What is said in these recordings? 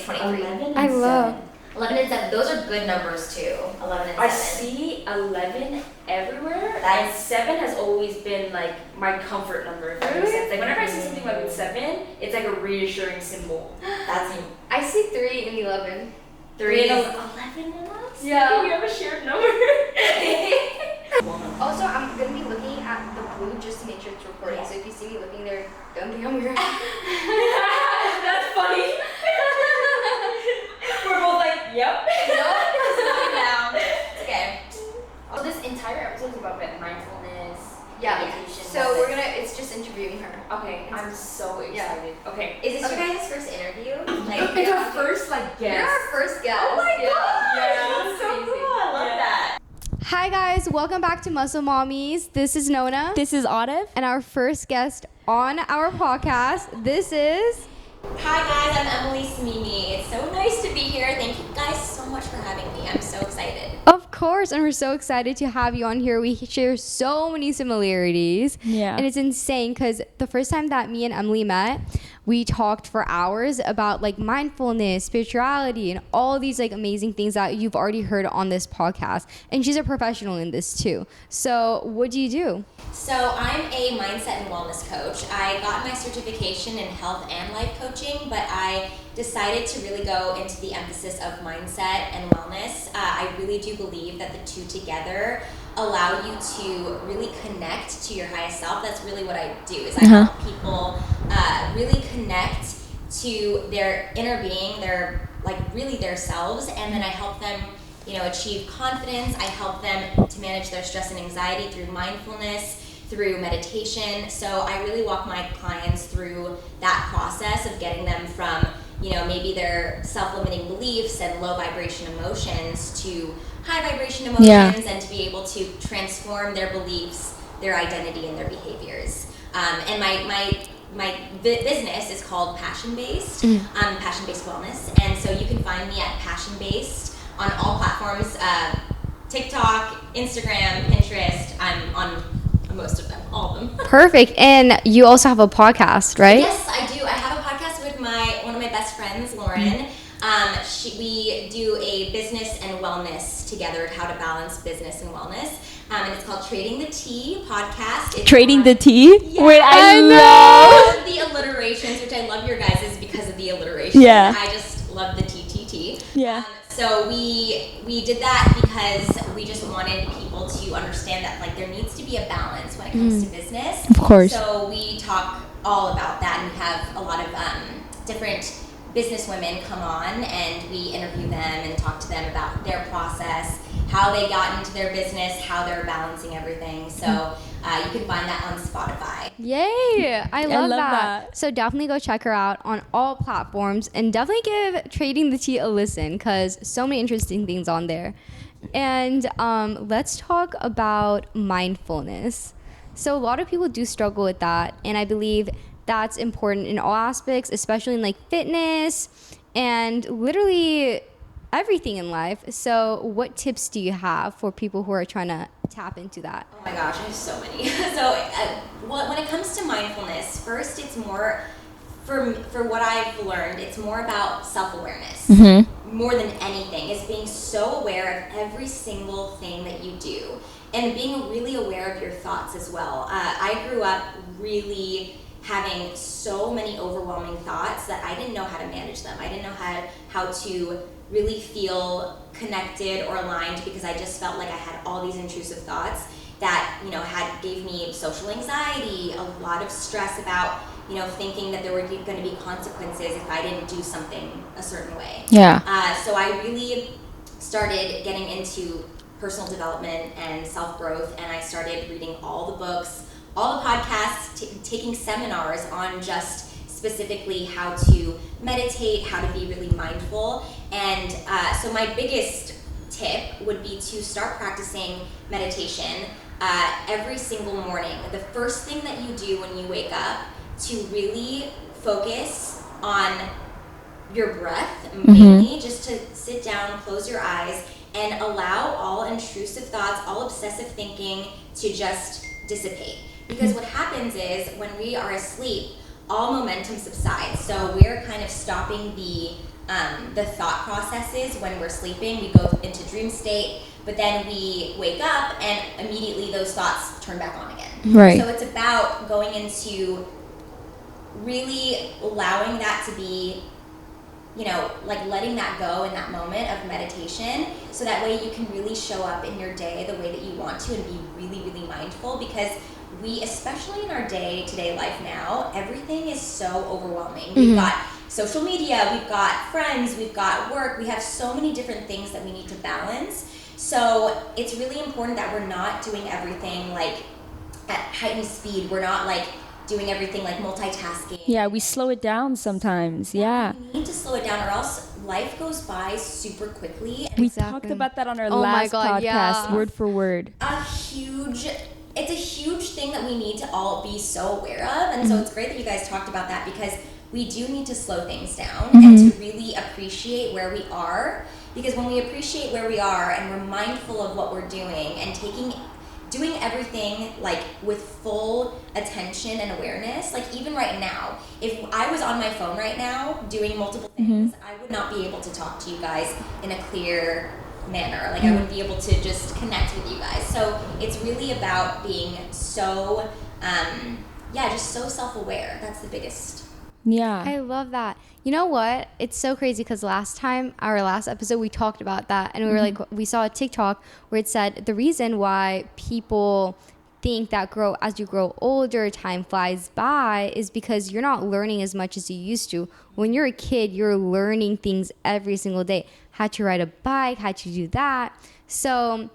2023. 11 and I 7. love. 11 and 7. Those are good numbers too. 11 and 7. I see 11 everywhere, and 7 has always been like my comfort number. If that makes sense. Like whenever I see something like with 7, it's like a reassuring symbol. That's I see 3 and 11. 3 and is 11 in us. Yeah. We have a shared number. Also, I'm gonna be looking at the blue just to make sure it's recording. So if you see me looking there, don't think I'm weird. That's funny. We're both like, yep. down. Okay. So this entire episode is about mindfulness, Yeah. meditation. So it's just interviewing her. Okay, I'm so excited. Okay. Is this your guys' first interview? Like, It's our first like guest. You're our first guest. oh my Yeah. gosh, Yeah. that's so Amazing. cool. I love that. Hi guys, welcome back to Muscle Mommies. This is Nona. This is Audif. And our first guest on our podcast, this is... Hi guys, I'm Emily Smimi. It's so nice to be here. Thank you guys so much for having me. I'm so excited. Of course, and we're so excited to have you on here. We share so many similarities. Yeah. And it's insane because the first time that me and Emily met, we talked for hours about like mindfulness, spirituality, and all these like amazing things that you've already heard on this podcast. And she's a professional in this too. So what do you do? So I'm a mindset and wellness coach. I got my certification in health and life coaching, but I decided to really go into the emphasis of mindset and wellness. I really do believe that the two together allow you to really connect to your highest self. That's really what I do, is I help people really connect to their inner being, their selves, and then I help them achieve confidence. I help them to manage their stress and anxiety through mindfulness, through meditation. So I really walk my clients through that process of getting them from, maybe their self-limiting beliefs and low vibration emotions to high vibration emotions, and to be able to transform their beliefs, their identity, and their behaviors. And my business is called Passion-Based, Passion-Based Wellness. And so you can find me at Passion-Based on all platforms, TikTok, Instagram, Pinterest. I'm on most of them, all of them. Perfect. And you also have a podcast, right? Yes, I do. I have a podcast with one of my best friends, Lauren. We do a business and wellness together, how to balance business and wellness. And it's called Trading the Tea podcast. Trading the tea? Yeah. Wait, I love the alliterations, which I love your guys' is because of the alliterations. Yeah. I just love the TTT. Yeah. So we did that because we just wanted people to understand that like there needs to be a balance when it comes to business. Of course. So we talk all about that, and we have a lot of different business women come on, and we interview them and talk to them about their process, how they got into their business, how they're balancing everything. So you can find that on Spotify. Yay! I love love that. that. So definitely go check her out on all platforms, and definitely give Trading the Tea a listen because so many interesting things on there. And let's talk about mindfulness. So a lot of people do struggle with that, and I believe that's important in all aspects, especially in like fitness and literally everything in life. So what tips do you have for people who are trying to tap into that? Oh my gosh, I have so many. So when it comes to mindfulness, first it's more, for what I've learned, it's more about self-awareness. More than anything, is being so aware of every single thing that you do, and being really aware of your thoughts as well. I grew up really having so many overwhelming thoughts that I didn't know how to manage them. I didn't know how to really feel connected or aligned, because I just felt like I had all these intrusive thoughts that gave me social anxiety, a lot of stress about thinking that there were going to be consequences if I didn't do something a certain way. Yeah. So I really started getting into personal development and self-growth, and I started reading all the books, all the podcasts, taking seminars on just specifically how to meditate, how to be really mindful. And so my biggest tip would be to start practicing meditation every single morning. The first thing that you do when you wake up, to really focus on your breath, mainly just to sit down, close your eyes, and allow all intrusive thoughts, all obsessive thinking to just dissipate. Because what happens is when we are asleep, all momentum subsides. So we're kind of stopping the the thought processes when we're sleeping. We go into dream state, but then we wake up and immediately those thoughts turn back on again. Right. So it's about going into really allowing that to be, like letting that go in that moment of meditation, so that way you can really show up in your day the way that you want to and be really, really mindful, because we, especially in our day-to-day life now, everything is so overwhelming. We've got social media, we've got friends, we've got work, we have so many different things that we need to balance. So it's really important that we're not doing everything like at heightened speed. We're not like doing everything like multitasking. Yeah, we slow it down sometimes. Yeah. We need to slow it down, or else life goes by super quickly. We Exactly. talked about that on our Oh my last God, podcast, yeah. word for word. It's a huge thing that we need to all be so aware of, and so it's great that you guys talked about that, because we do need to slow things down and to really appreciate where we are, because when we appreciate where we are and we're mindful of what we're doing and doing everything like with full attention and awareness, like even right now, if I was on my phone right now doing multiple things, I would not be able to talk to you guys in a clear manner. Like I wouldn't be able to just connect with you guys. So it's really about being so just so self-aware. That's the biggest. Yeah. I love that. You know what? It's so crazy because our last episode, we talked about that, and we were like, we saw a TikTok where it said the reason why people think that as you grow older, time flies by is because you're not learning as much as you used to. When you're a kid, you're learning things every single day. How to ride a bike, how to do that. So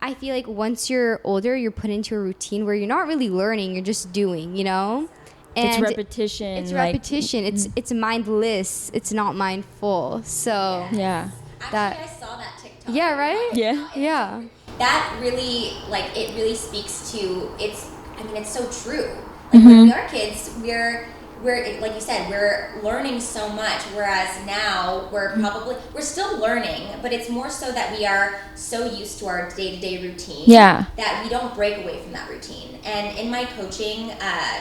I feel like once you're older, you're put into a routine where you're not really learning, you're just doing, It's And repetition. It's like- repetition. It's mindless. It's not mindful. So Yeah. Actually, I saw that TikTok. yeah, right? Yeah. Yeah. That really, it really speaks to, it's so true. Like when we are kids, we're like you said, we're learning so much, whereas now we're still learning, but it's more so that we are so used to our day-to-day routine that we don't break away from that routine. And in my coaching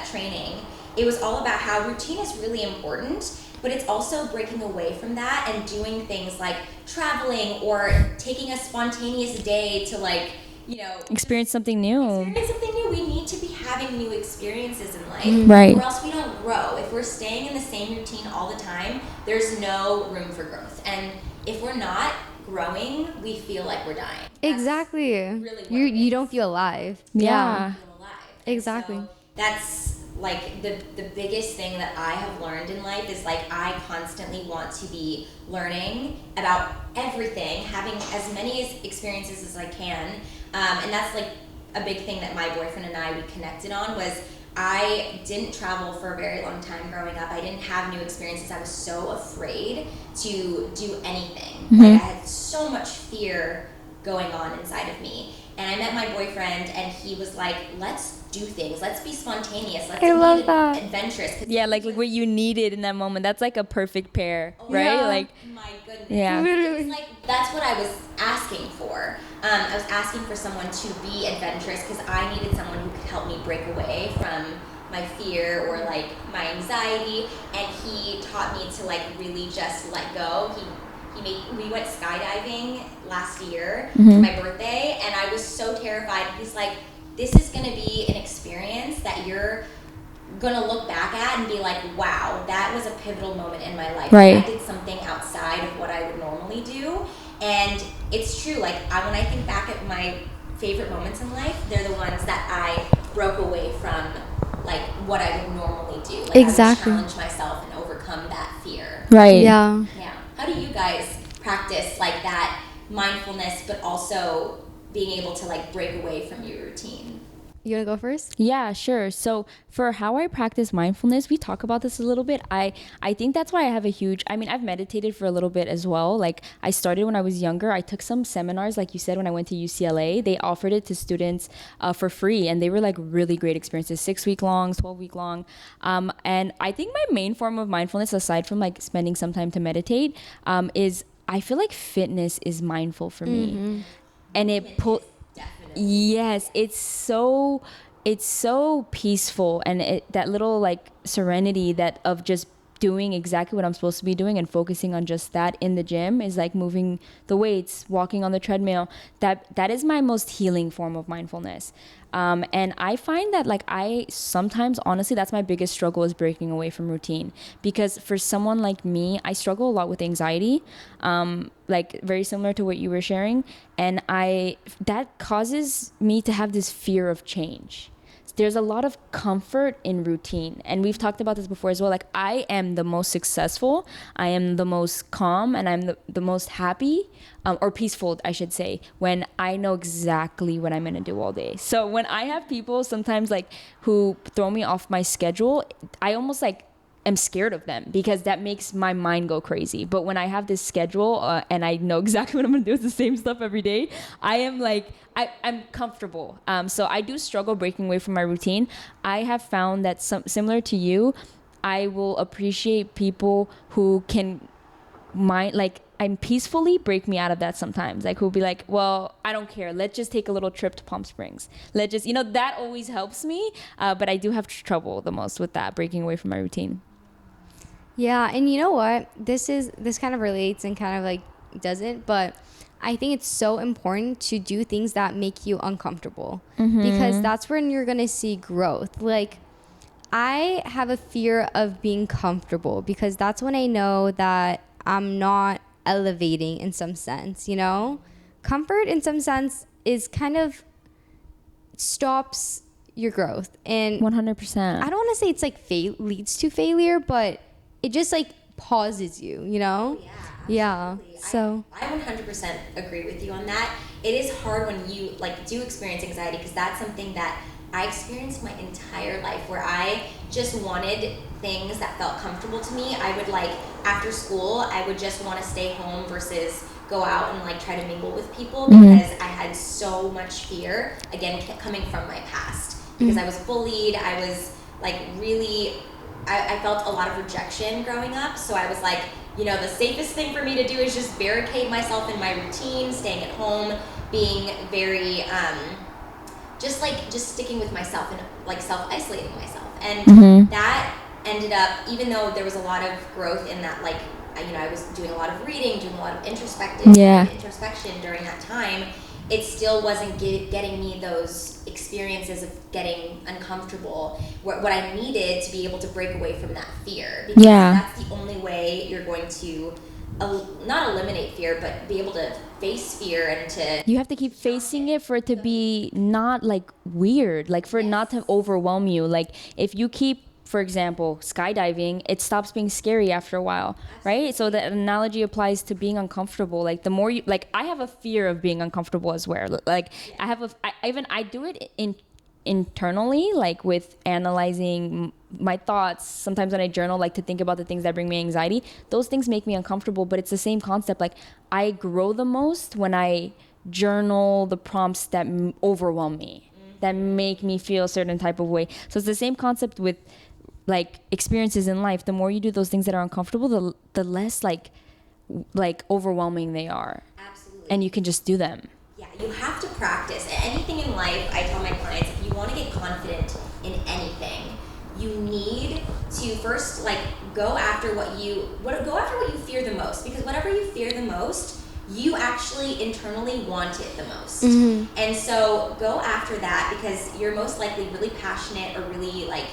training, it was all about how routine is really important, but it's also breaking away from that and doing things like traveling or taking a spontaneous day to Experience something new. We need to be having new experiences in life, Right. or else we don't grow. If we're staying in the same routine all the time, there's no room for growth. And if we're not growing, we feel like we're dying. That's Exactly. really what You don't feel alive. Yeah. feel alive. And Exactly. so that's like the biggest thing that I have learned in life is like I constantly want to be learning about everything, having as many experiences as I can, and that's like a big thing that my boyfriend and we connected on was I didn't travel for a very long time growing up. I didn't have new experiences. I was so afraid to do anything. Like I had so much fear going on inside of me. And I met my boyfriend and he was like, let's do things. Let's be spontaneous. Let's I love be that. adventurous. 'Cause Yeah, like what you needed in that moment. That's like a perfect pair, right? Yeah. Like, my goodness. Yeah. It's like that's what I was asking for. I was asking for someone to be adventurous because I needed someone who could help me break away from my fear or like my anxiety. And he taught me to like really just let go. We went skydiving last year for my birthday, and I was so terrified. He's like, this is going to be an experience that you're going to look back at and be like, wow, that was a pivotal moment in my life. Right. I did something outside of what I would normally do. And it's true, like when I think back at my favorite moments in life, they're the ones that I broke away from like what I would normally do. Like Exactly. I would challenge myself and overcome that fear. right. Yeah. Yeah. How do you guys practice like that mindfulness, but also being able to like break away from your routine? You want to go first? Yeah, sure. So for how I practice mindfulness, we talk about this a little bit. I think that's why I have I've meditated for a little bit as well. Like I started when I was younger. I took some seminars, like you said, when I went to UCLA. They offered it to students for free, and they were like really great experiences, 6-week long, 12-week long. And I think my main form of mindfulness, aside from like spending some time to meditate, is I feel like fitness is mindful for me. And it yes, it's so peaceful, and that little like serenity that of just doing exactly what I'm supposed to be doing and focusing on just that in the gym, is like moving the weights, walking on the treadmill. That is my most healing form of mindfulness. And I find that like I sometimes, honestly, that's my biggest struggle, is breaking away from routine. Because for someone like me, I struggle a lot with anxiety, like very similar to what you were sharing. And that causes me to have this fear of change. There's a lot of comfort in routine. And we've talked about this before as well. Like, I am the most successful, I am the most calm, and I'm the most happy, or peaceful, I should say, when I know exactly what I'm going to do all day. So when I have people sometimes like who throw me off my schedule, I almost like am scared of them, because that makes my mind go crazy. But when I have this schedule and I know exactly what I'm gonna do, it's the same stuff every day, I am like, I'm comfortable. So I do struggle breaking away from my routine. I have found that similar to you, I will appreciate people who can I'm peacefully break me out of that sometimes. Like, who'll be like, well, I don't care. Let's just take a little trip to Palm Springs. Let's just, that always helps me. But I do have trouble the most with that, breaking away from my routine. Yeah, and you know what? This kind of relates and kind of like doesn't, but I think it's so important to do things that make you uncomfortable, because that's when you're going to see growth. Like, I have a fear of being comfortable, because that's when I know that I'm not elevating in some sense, Comfort in some sense is kind of stops your growth. And 100%. I don't want to say it's like leads to failure, but it just like pauses you, Yeah. Absolutely. So I 100% agree with you on that. It is hard when you like do experience anxiety, because that's something that I experienced my entire life, where I just wanted things that felt comfortable to me. I would like, after school, I would just want to stay home versus go out and like try to mingle with people, because I had so much fear, again, coming from my past, because I was bullied. I was like really, I felt a lot of rejection growing up. So I was like, the safest thing for me to do is just barricade myself in my routine, staying at home, being very, just sticking with myself and like self-isolating myself. And that ended up, even though there was a lot of growth in that, like, I was doing a lot of reading, doing a lot of introspection during that time, it still wasn't getting me those experiences of getting uncomfortable, what I needed to be able to break away from that fear. Because that's the only way you're going to not eliminate fear, but be able to face fear, and to... You have to keep facing it for it to be not like weird, like for it not to overwhelm you. Like, if you keep, for example, skydiving, it stops being scary after a while, right? So the analogy applies to being uncomfortable. Like, the more you, like, I have a fear of being uncomfortable as well. Like, I do it internally, like with analyzing my thoughts. Sometimes when I journal, like to think about the things that bring me anxiety, those things make me uncomfortable. But it's the same concept. Like, I grow the most when I journal the prompts that overwhelm me, that make me feel a certain type of way. So it's the same concept with like experiences in life. The more you do those things that are uncomfortable, the less like overwhelming they are. Absolutely. And you can just do them. Yeah, you have to practice. Anything in life, I tell my clients, if you want to get confident in anything, you need to first like go after what you fear the most, because whatever you fear the most, you actually internally want it the most. And so go after that, because you're most likely really passionate or really like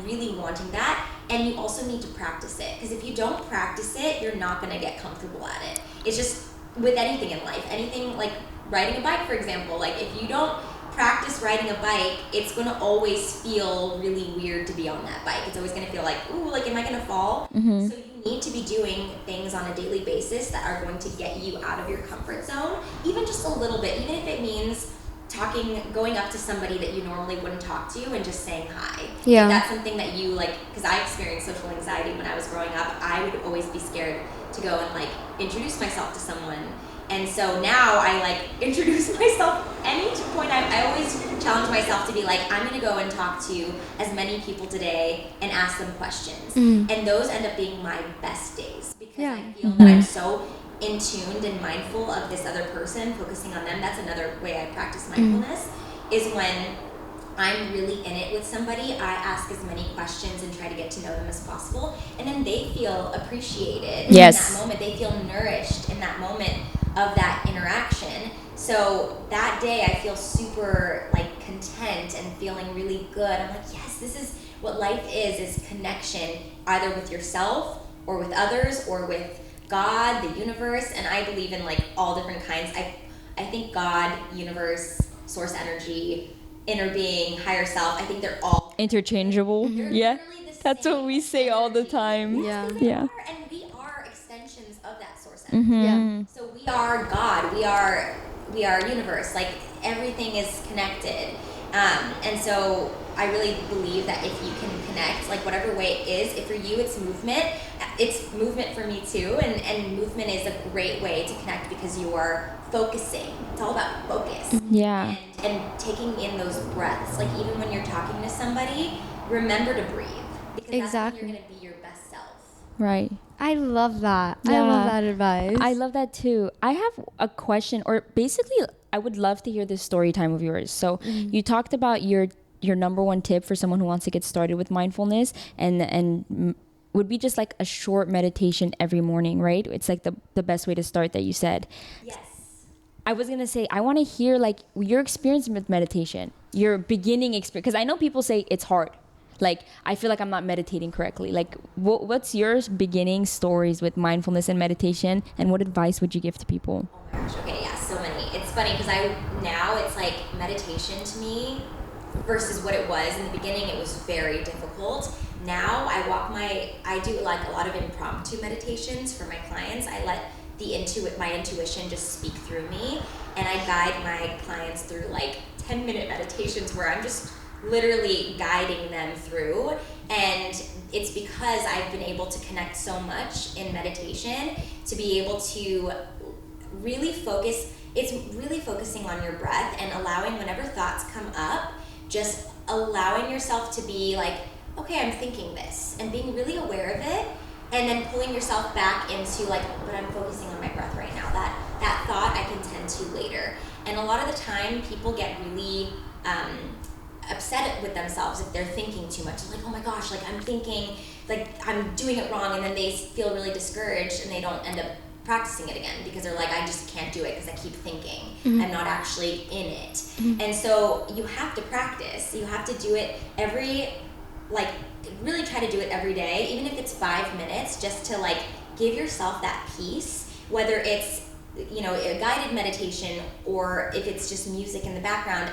really wanting that. And you also need to practice it, because if you don't practice it, you're not going to get comfortable at it. It's just with anything in life, anything like riding a bike, for example. Like, if you don't practice riding a bike, it's going to always feel really weird to be on that bike. It's always going to feel like, ooh, like, am I going to fall? So you need to be doing things on a daily basis that are going to get you out of your comfort zone, even just a little bit, even if it means going up to somebody that you normally wouldn't talk to and just saying hi. Yeah. If that's something that you like, because I experienced social anxiety when I was growing up. I would always be scared to go and like introduce myself to someone. And so now I like introduce myself any point. I always challenge myself to be like, I'm going to go and talk to as many people today and ask them questions. And those end up being my best days, because I feel that I'm so in tuned and mindful of this other person, focusing on them. That's another way I practice mindfulness, is when I'm really in it with somebody, I ask as many questions and try to get to know them as possible. And then they feel appreciated Yes. in that moment. They feel nourished in that moment of that interaction. So that day I feel super like content and feeling really good. I'm like, yes, this is what life is connection, either with yourself or with others or with God, the universe. And I believe in like all different kinds. I think God, universe, source energy, inner being, higher self, I think they're all Interchangeable. they're Yeah. literally the That's same what we say all the energy. time. Yes, Yeah. 'cause they Yeah. are, and we are extensions of that source energy. Mm-hmm. So we are God. We are universe. Like everything is connected. And so I really believe that if you can connect, like whatever way it is, if for you it's movement for me too. And movement is a great way to connect because you are focusing. It's all about focus. Yeah. And taking in those breaths. Like even when you're talking to somebody, remember to breathe. Because that's Exactly. when you're going to be your best self. Right. I love that. I Yeah. love that advice. I love that too. I have a question, or basically, I would love to hear this story time of yours. So you talked about your number one tip for someone who wants to get started with mindfulness, and would be just like a short meditation every morning, right? It's like the best way to start that you said. Yes. I was gonna say I want to hear like your experience with meditation, your beginning experience, because I know people say it's hard. Like I feel like I'm not meditating correctly. Like what's your beginning stories with mindfulness and meditation, and what advice would you give to people? Oh my gosh, okay, yeah, so many. It's funny because now it's like meditation to me versus what it was. In the beginning, it was very difficult. Now I do like a lot of impromptu meditations for my clients. I let my intuition just speak through me, and I guide my clients through like 10-minute meditations where I'm just literally guiding them through. And it's because I've been able to connect so much in meditation to be able to really focus. It's really focusing on your breath and allowing whenever thoughts come up, just allowing yourself to be like, okay, I'm thinking this, and being really aware of it, and then pulling yourself back into like, but I'm focusing on my breath right now. That thought I can tend to later. And a lot of the time people get really upset with themselves if they're thinking too much. Like, oh my gosh, like I'm thinking, like I'm doing it wrong, and then they feel really discouraged and they don't end up practicing it again because they're like, I just can't do it because I keep thinking. I'm not actually in it. And so you have to practice. You have to do it really try to do it every day, even if it's 5 minutes, just to like give yourself that peace, whether it's, you know, a guided meditation or if it's just music in the background.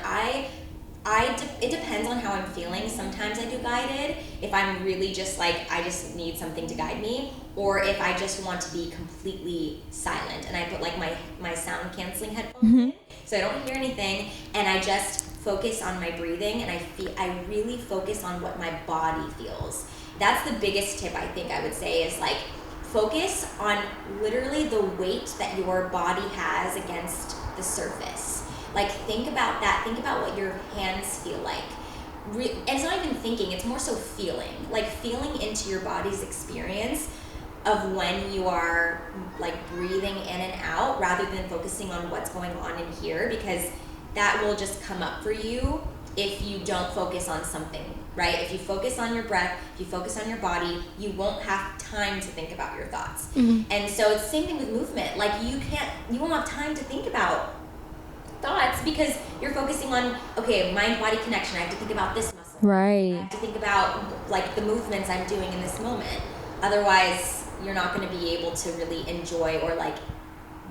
It depends on how I'm feeling. Sometimes I do guided if I'm really just like, I just need something to guide me, or if I just want to be completely silent and I put like my sound canceling headphones in so I don't hear anything, and I just focus on my breathing, and I really focus on what my body feels. That's the biggest tip I think I would say is like focus on literally the weight that your body has against the surface. Like think about that. Think about what your hands feel like. And it's not even thinking, it's more so feeling. Like feeling into your body's experience of when you are like breathing in and out rather than focusing on what's going on in here, because that will just come up for you if you don't focus on something, right? If you focus on your breath, if you focus on your body, you won't have time to think about your thoughts. And so it's the same thing with movement. Like you won't have time to think about thoughts because you're focusing on, okay, mind-body connection. I have to think about this muscle. Right. I have to think about like the movements I'm doing in this moment. Otherwise, you're not going to be able to really enjoy or like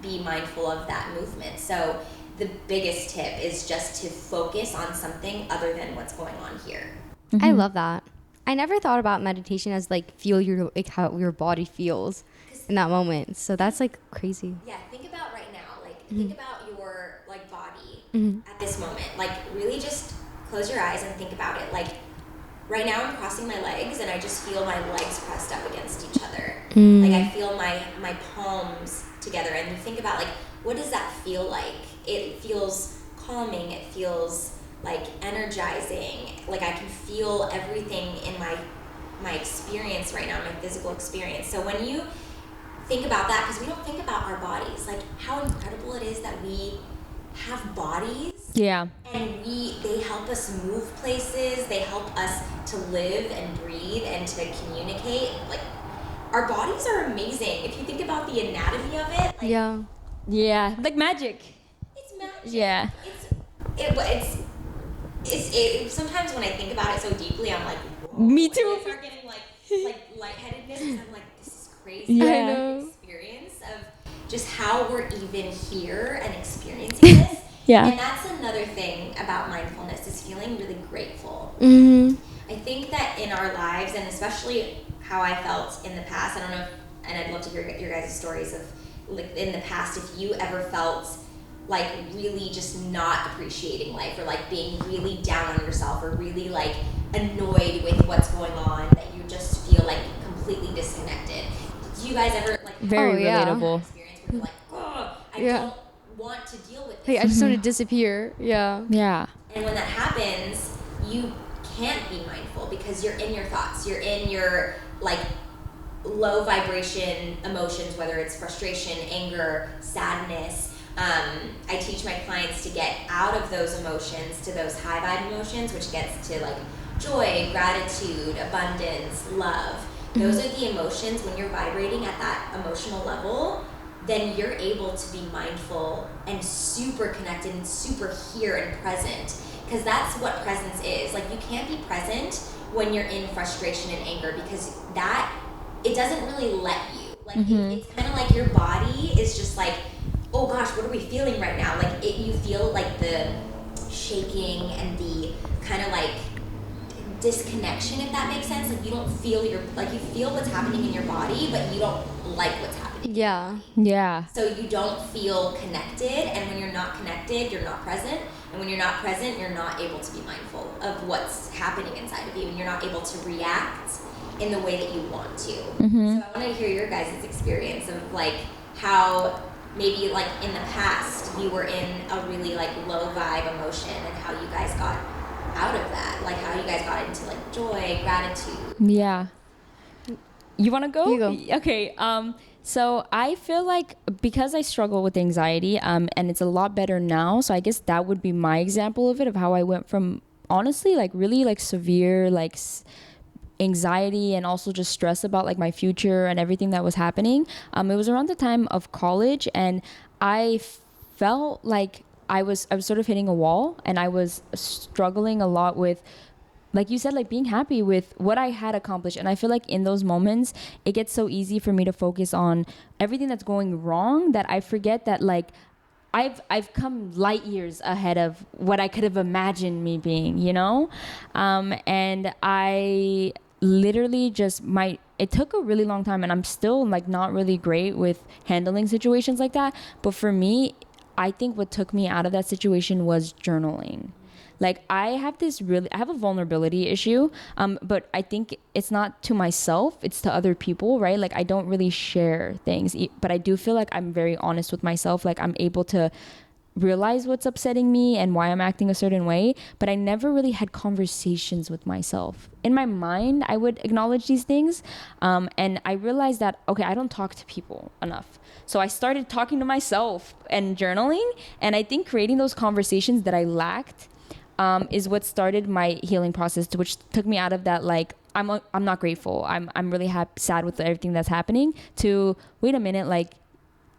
be mindful of that movement. So the biggest tip is just to focus on something other than what's going on here. I love that. I never thought about meditation as like feel your like how your body feels in that moment. So that's like crazy. Yeah, think about right now. Like think about your like body at this moment. Like really just close your eyes and think about it. Like right now I'm crossing my legs and I just feel my legs pressed up against each other. Like I feel my palms together, and you think about like, what does that feel like? It feels calming. It feels like energizing. Like I can feel everything in my experience right now, my physical experience. So when you think about that, because we don't think about our bodies, like how incredible it is that we have bodies Yeah. And they help us move places, they help us to live and breathe and to communicate. Like, our bodies are amazing. If you think about the anatomy of it, like, Yeah. Yeah. Like magic. it's magic. Yeah. Sometimes when I think about it so deeply, I'm like, whoa. Me too. And I start getting like lightheadedness, and I'm like, this is crazy. Yeah. I know. Experience of just how we're even here and experiencing this. Yeah. And that's another thing about mindfulness, is feeling really grateful. Mm-hmm. I think that in our lives, and especially how I felt in the past, I don't know if, and I'd love to hear your guys' stories of, like, in the past, if you ever felt like really just not appreciating life, or like being really down on yourself, or really like annoyed with what's going on, that you just feel like completely disconnected. Do you guys ever like Very relatable. experience where you're like, oh, I Yeah. don't want to deal with this? Like, I just want to disappear. Yeah. Yeah. And when that happens, you can't be mindful because you're in your thoughts. You're in your like low vibration emotions, whether it's frustration, anger, sadness. I teach my clients to get out of those emotions to those high vibe emotions, which gets to like joy, gratitude, abundance, love. Those are the emotions. When you're vibrating at that emotional level, then you're able to be mindful and super connected and super here and present. Because that's what presence is. Like, you can't be present when you're in frustration and anger, because it doesn't really let you. Like, it's kind of like your body is just like, oh gosh, what are we feeling right now? Like, you feel like the shaking and the kind of like disconnection, if that makes sense. Like, you don't feel you feel what's happening in your body, but you don't like what's happening. Yeah. Yeah. So you don't feel connected, and when you're not connected, you're not present. And when you're not present, you're not able to be mindful of what's happening inside of you, and you're not able to react in the way that you want to. So I want to hear your guys' experience of like how maybe like in the past you were in a really like low vibe emotion, and how you guys got out of that, like how you guys got into like joy, gratitude. Yeah. You want to go? You go. Okay. So I feel like because I struggle with anxiety, and it's a lot better now. So I guess that would be my example of it, of how I went from honestly like really like severe like anxiety and also just stress about like my future and everything that was happening. It was around the time of college, and I felt like I was sort of hitting a wall, and I was struggling a lot with, like you said, like being happy with what I had accomplished. And I feel like in those moments, it gets so easy for me to focus on everything that's going wrong that I forget that like I've come light years ahead of what I could have imagined me being, you know? And I literally just it took a really long time, and I'm still like not really great with handling situations like that. But for me, I think what took me out of that situation was journaling. Like I have a vulnerability issue, but I think it's not to myself, it's to other people, right? Like I don't really share things, but I do feel like I'm very honest with myself. Like I'm able to realize what's upsetting me and why I'm acting a certain way, but I never really had conversations with myself. In my mind, I would acknowledge these things, and I realized that, okay, I don't talk to people enough. So I started talking to myself and journaling, and I think creating those conversations that I lacked is what started my healing process, which took me out of that, like, I'm not grateful, I'm really sad with everything that's happening, to, wait a minute, like,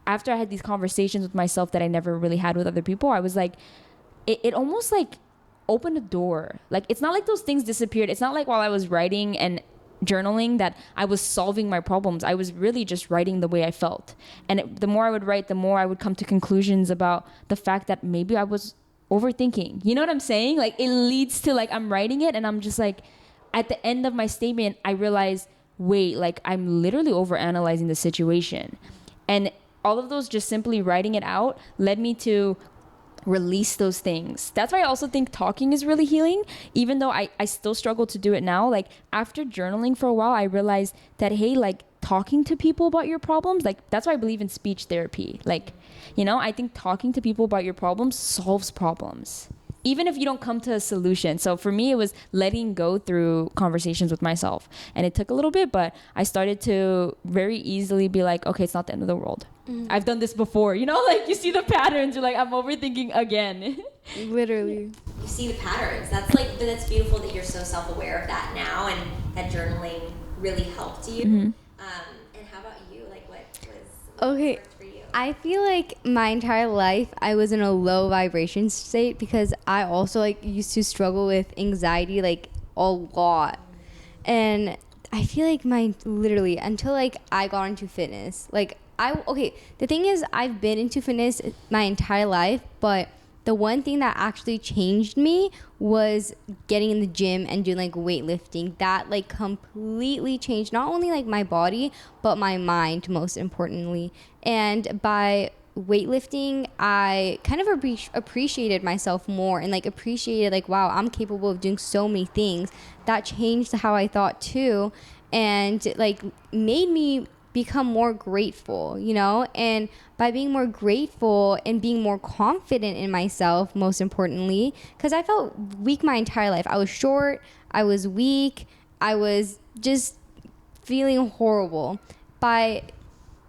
after I had these conversations with myself that I never really had with other people, I was like, it almost like opened a door. Like, it's not like those things disappeared. It's not like while I was writing and journaling that I was solving my problems. I was really just writing the way I felt. And the more I would write, the more I would come to conclusions about the fact that maybe I was overthinking. You know what I'm saying? Like, it leads to, like, I'm writing it and I'm just like, at the end of my statement, I realize, wait, like, I'm literally overanalyzing the situation. And all of those, just simply writing it out, led me to release those things. That's why I also think talking is really healing, even though I still struggle to do it now. Like, after journaling for a while, I realized that, hey, like, talking to people about your problems, like, that's why I believe in speech therapy. Like, you know, I think talking to people about your problems solves problems. even if you don't come to a solution. So for me, it was letting go through conversations with myself. And it took a little bit, but I started to very easily be like, okay, it's not the end of the world. I've done this before. You know, like you see the patterns. You're like, I'm overthinking again. Literally. You see the patterns. That's beautiful that you're so self-aware of that now, and that journaling really helped you. And how about you? Like, what Okay. worked for you? I feel like my entire life I was in a low vibration state because I also like used to struggle with anxiety like a lot. And I feel like literally until like I got into fitness, like the thing is I've been into fitness my entire life, but the one thing that actually changed me was getting in the gym and doing like weightlifting. That like completely changed not only like my body, but my mind, most importantly. And by weightlifting, I kind of appreciated myself more and like appreciated like, wow, I'm capable of doing so many things. That changed how I thought too, and like made me become more grateful, you know? And by being more grateful and being more confident in myself, most importantly, because I felt weak my entire life. I was short, I was weak, I was just feeling horrible. By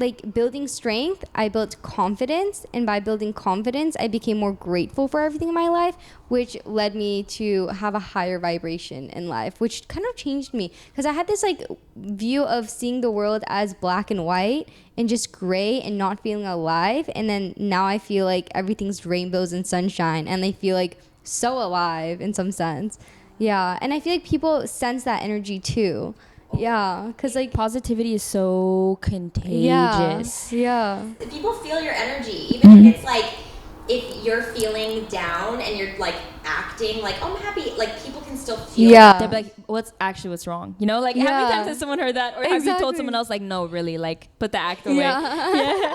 like building strength, I built confidence, and by building confidence, I became more grateful for everything in my life, which led me to have a higher vibration in life, which kind of changed me because I had this like view of seeing the world as black and white and just gray and not feeling alive, and then now I feel like everything's rainbows and sunshine, and I feel like so alive in some sense. Yeah, and I feel like people sense that energy too. Yeah, because like Positivity is so contagious. Yeah. People feel your energy, even if it's like, if you're feeling down and you're like acting like, oh, I'm happy, like people can still feel Yeah. They'll be like, what's wrong? You know, like how many times has someone heard that? Or have you told Exactly. someone else like, no, really, like put the act away? Yeah.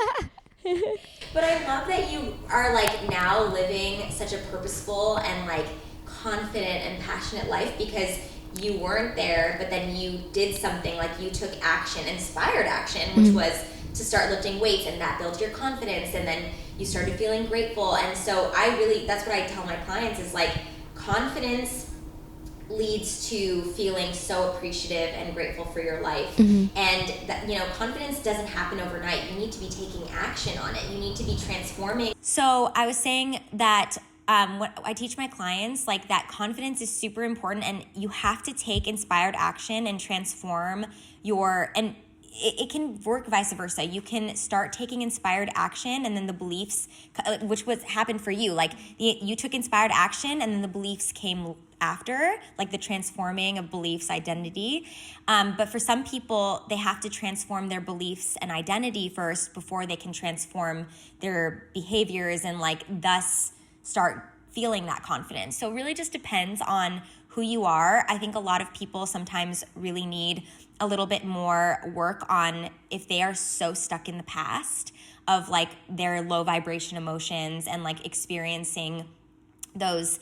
But I love that you are like now living such a purposeful and like confident and passionate life, because you weren't there, but then you did something, like you took action, inspired action, which was to start lifting weights, and that built your confidence, and then you started feeling grateful. And so that's what I tell my clients is like, confidence leads to feeling so appreciative and grateful for your life. And that, you know, confidence doesn't happen overnight. You need to be taking action on it. You need to be transforming. So I was saying that what I teach my clients, like that confidence is super important, and you have to take inspired action and transform and it can work vice versa. You can start taking inspired action, and then the beliefs, which happened for you, like you took inspired action and then the beliefs came after, like the transforming of beliefs, identity. But for some people, they have to transform their beliefs and identity first before they can transform their behaviors and like thus start feeling that confidence. So it really just depends on who you are. I think a lot of people sometimes really need a little bit more work on if they are so stuck in the past of like their low vibration emotions and like experiencing those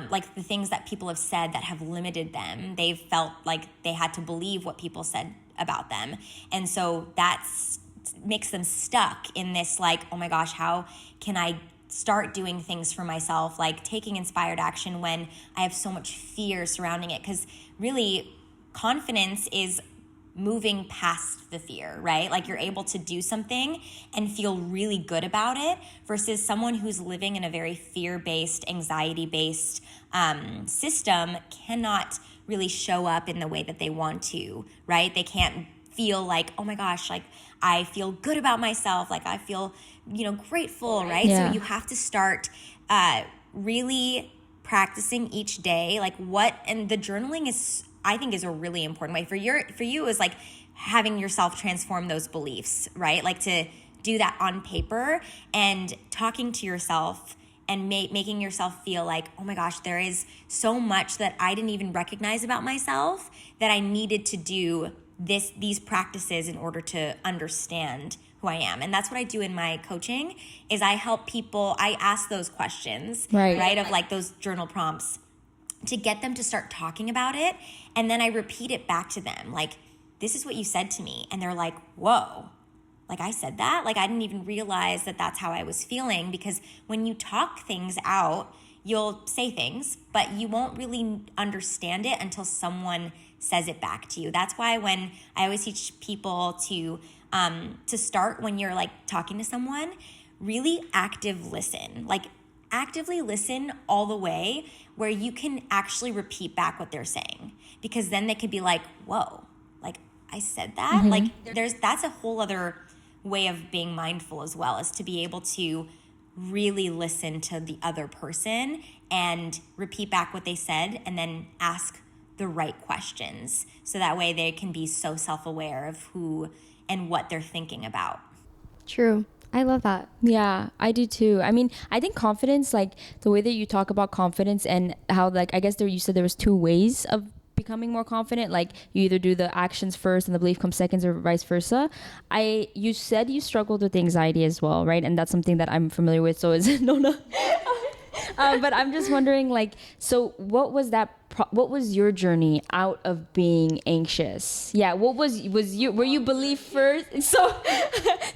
like the things that people have said that have limited them. They've felt like they had to believe what people said about them. And so that's makes them stuck in this like, oh my gosh, how can I start doing things for myself, like taking inspired action when I have so much fear surrounding it? Because really, confidence is moving past the fear, right? Like you're able to do something and feel really good about it versus someone who's living in a very fear-based, anxiety-based system cannot really show up in the way that they want to, right? They can't feel like, oh my gosh, like I feel good about myself, like I feel, grateful, right? Yeah. So you have to start really practicing each day, and the journaling is, I think, is a really important way. For you is like having yourself transform those beliefs, right? Like to do that on paper and talking to yourself and making yourself feel like, oh my gosh, there is so much that I didn't even recognize about myself that I needed to do these practices in order to understand who I am. And that's what I do in my coaching is I help people, I ask those questions, right? Of like those journal prompts to get them to start talking about it. And then I repeat it back to them. Like, this is what you said to me. And they're like, whoa, like I said that? Like I didn't even realize that that's how I was feeling, because when you talk things out, you'll say things, but you won't really understand it until someone says it back to you. That's why when I always teach people to start when you're like talking to someone, really active listen, like actively listen all the way where you can actually repeat back what they're saying, because then they could be like, whoa, like I said that. Like that's a whole other way of being mindful as well, is to be able to really listen to the other person and repeat back what they said and then ask the right questions, so that way they can be so self-aware of who and what they're thinking about. True. I love that. Yeah, I do too. I mean, I think confidence, like the way that you talk about confidence and how, like, I guess you said there was two ways of becoming more confident. Like you either do the actions first and the belief comes second, or vice versa. You said you struggled with anxiety as well, right? And that's something that I'm familiar with. So is Nona. But I'm just wondering, like, so what was what was your journey out of being anxious? Yeah, what were you belief first? So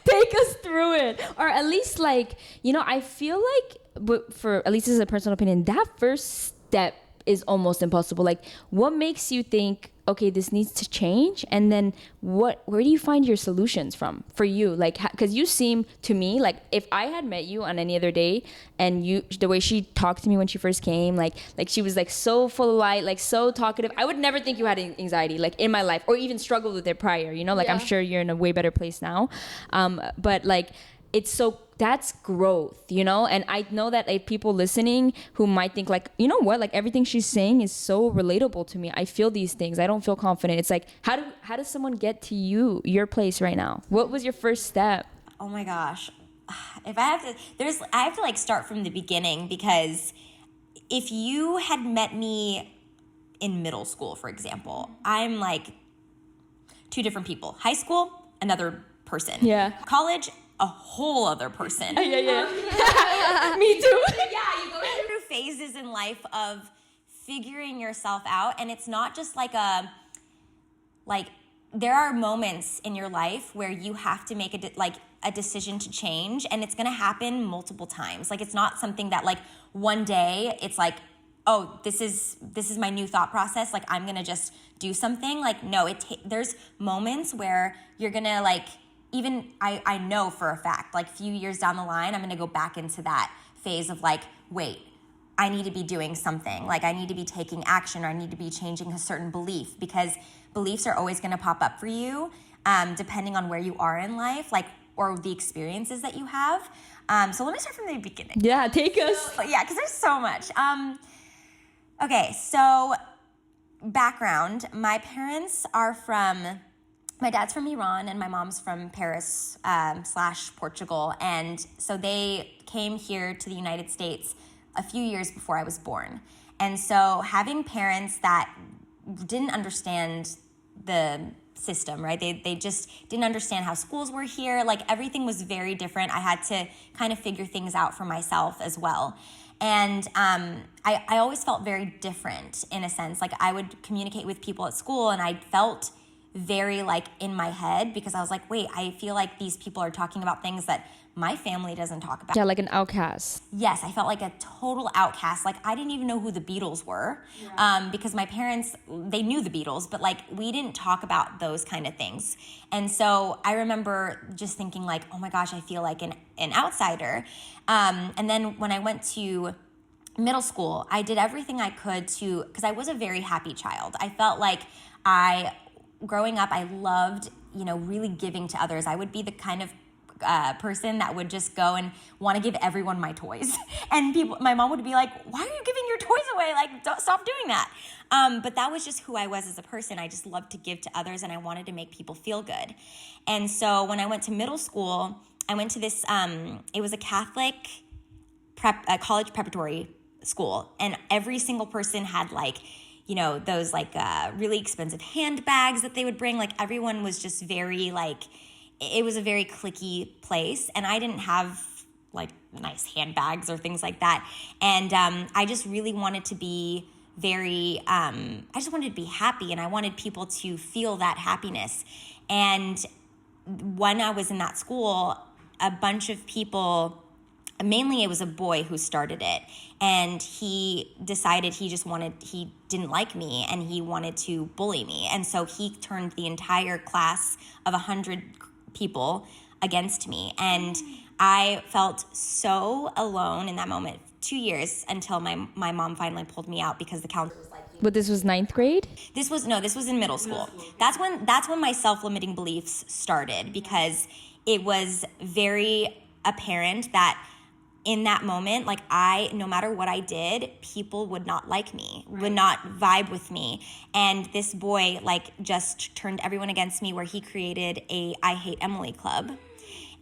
take us through it, or at least, like, I feel like, but for at least this is a personal opinion, that first step is almost impossible. Like, what makes you think, okay, this needs to change? And then where do you find your solutions from for you? Like, because you seem to me like, if I had met you on any other day and the way she talked to me when she first came, like she was like so full of light, like so talkative, I would never think you had anxiety like in my life, or even struggled with it prior, like I'm sure you're in a way better place now. But like, that's growth, and I know that people listening who might think like, like everything she's saying is so relatable to me. I feel these things. I don't feel confident. It's like, how does someone get to your place right now? What was your first step? Oh my gosh. If I have to like start from the beginning, because if you had met me in middle school, for example, I'm like two different people. High school, another person. Yeah. College, a whole other person. Yeah. Me too. Yeah, you go through phases in life of figuring yourself out, and it's not just like there are moments in your life where you have to make a decision to change, and it's going to happen multiple times. Like, it's not something that like one day it's like, oh, this is my new thought process, like I'm going to just do something. Like, no, there's moments where you're going to like, even I know for a fact, like a few years down the line, I'm going to go back into that phase of like, wait, I need to be doing something. Like, I need to be taking action, or I need to be changing a certain belief, because beliefs are always going to pop up for you, depending on where you are in life, like, or the experiences that you have. So let me start from the beginning. Yeah, take us. Yeah, because there's so much. Okay, so background. My parents are my dad's from Iran and my mom's from Paris / Portugal. And so they came here to the United States a few years before I was born. And so having parents that didn't understand the system, right? They just didn't understand how schools were here. Like, everything was very different. I had to kind of figure things out for myself as well. And I always felt very different in a sense. Like, I would communicate with people at school and I felt very like in my head, because I was like, wait, I feel like these people are talking about things that my family doesn't talk about. Yeah, like an outcast. Yes, I felt like a total outcast. Like, I didn't even know who the Beatles were, because my parents, they knew the Beatles, but like, we didn't talk about those kind of things. And so I remember just thinking like, oh my gosh, I feel like an outsider. And then when I went to middle school, I did everything I could because I was a very happy child. I felt like growing up, I loved, really giving to others. I would be the kind of person that would just go and want to give everyone my toys. And my mom would be like, why are you giving your toys away? Like, don't stop doing that. But that was just who I was as a person. I just loved to give to others, and I wanted to make people feel good. And so when I went to middle school, I went to this, it was a Catholic college preparatory school. And every single person had like, those like really expensive handbags that they would bring. Like, everyone was just very like, it was a very cliquey place, and I didn't have like nice handbags or things like that. And I just really wanted to be I just wanted to be happy, and I wanted people to feel that happiness. And when I was in that school, a bunch of people mainly it was a boy who started it, and he decided he didn't like me and he wanted to bully me. And so he turned the entire class of 100 people against me. And I felt so alone in that moment, 2 years, until my mom finally pulled me out because the counselor was like, But this was ninth grade? this was in middle school. That's when my self-limiting beliefs started, because it was very apparent that in that moment, like no matter what I did, people would not like me, would not vibe with me. And this boy like just turned everyone against me, where he created a I Hate Emily club.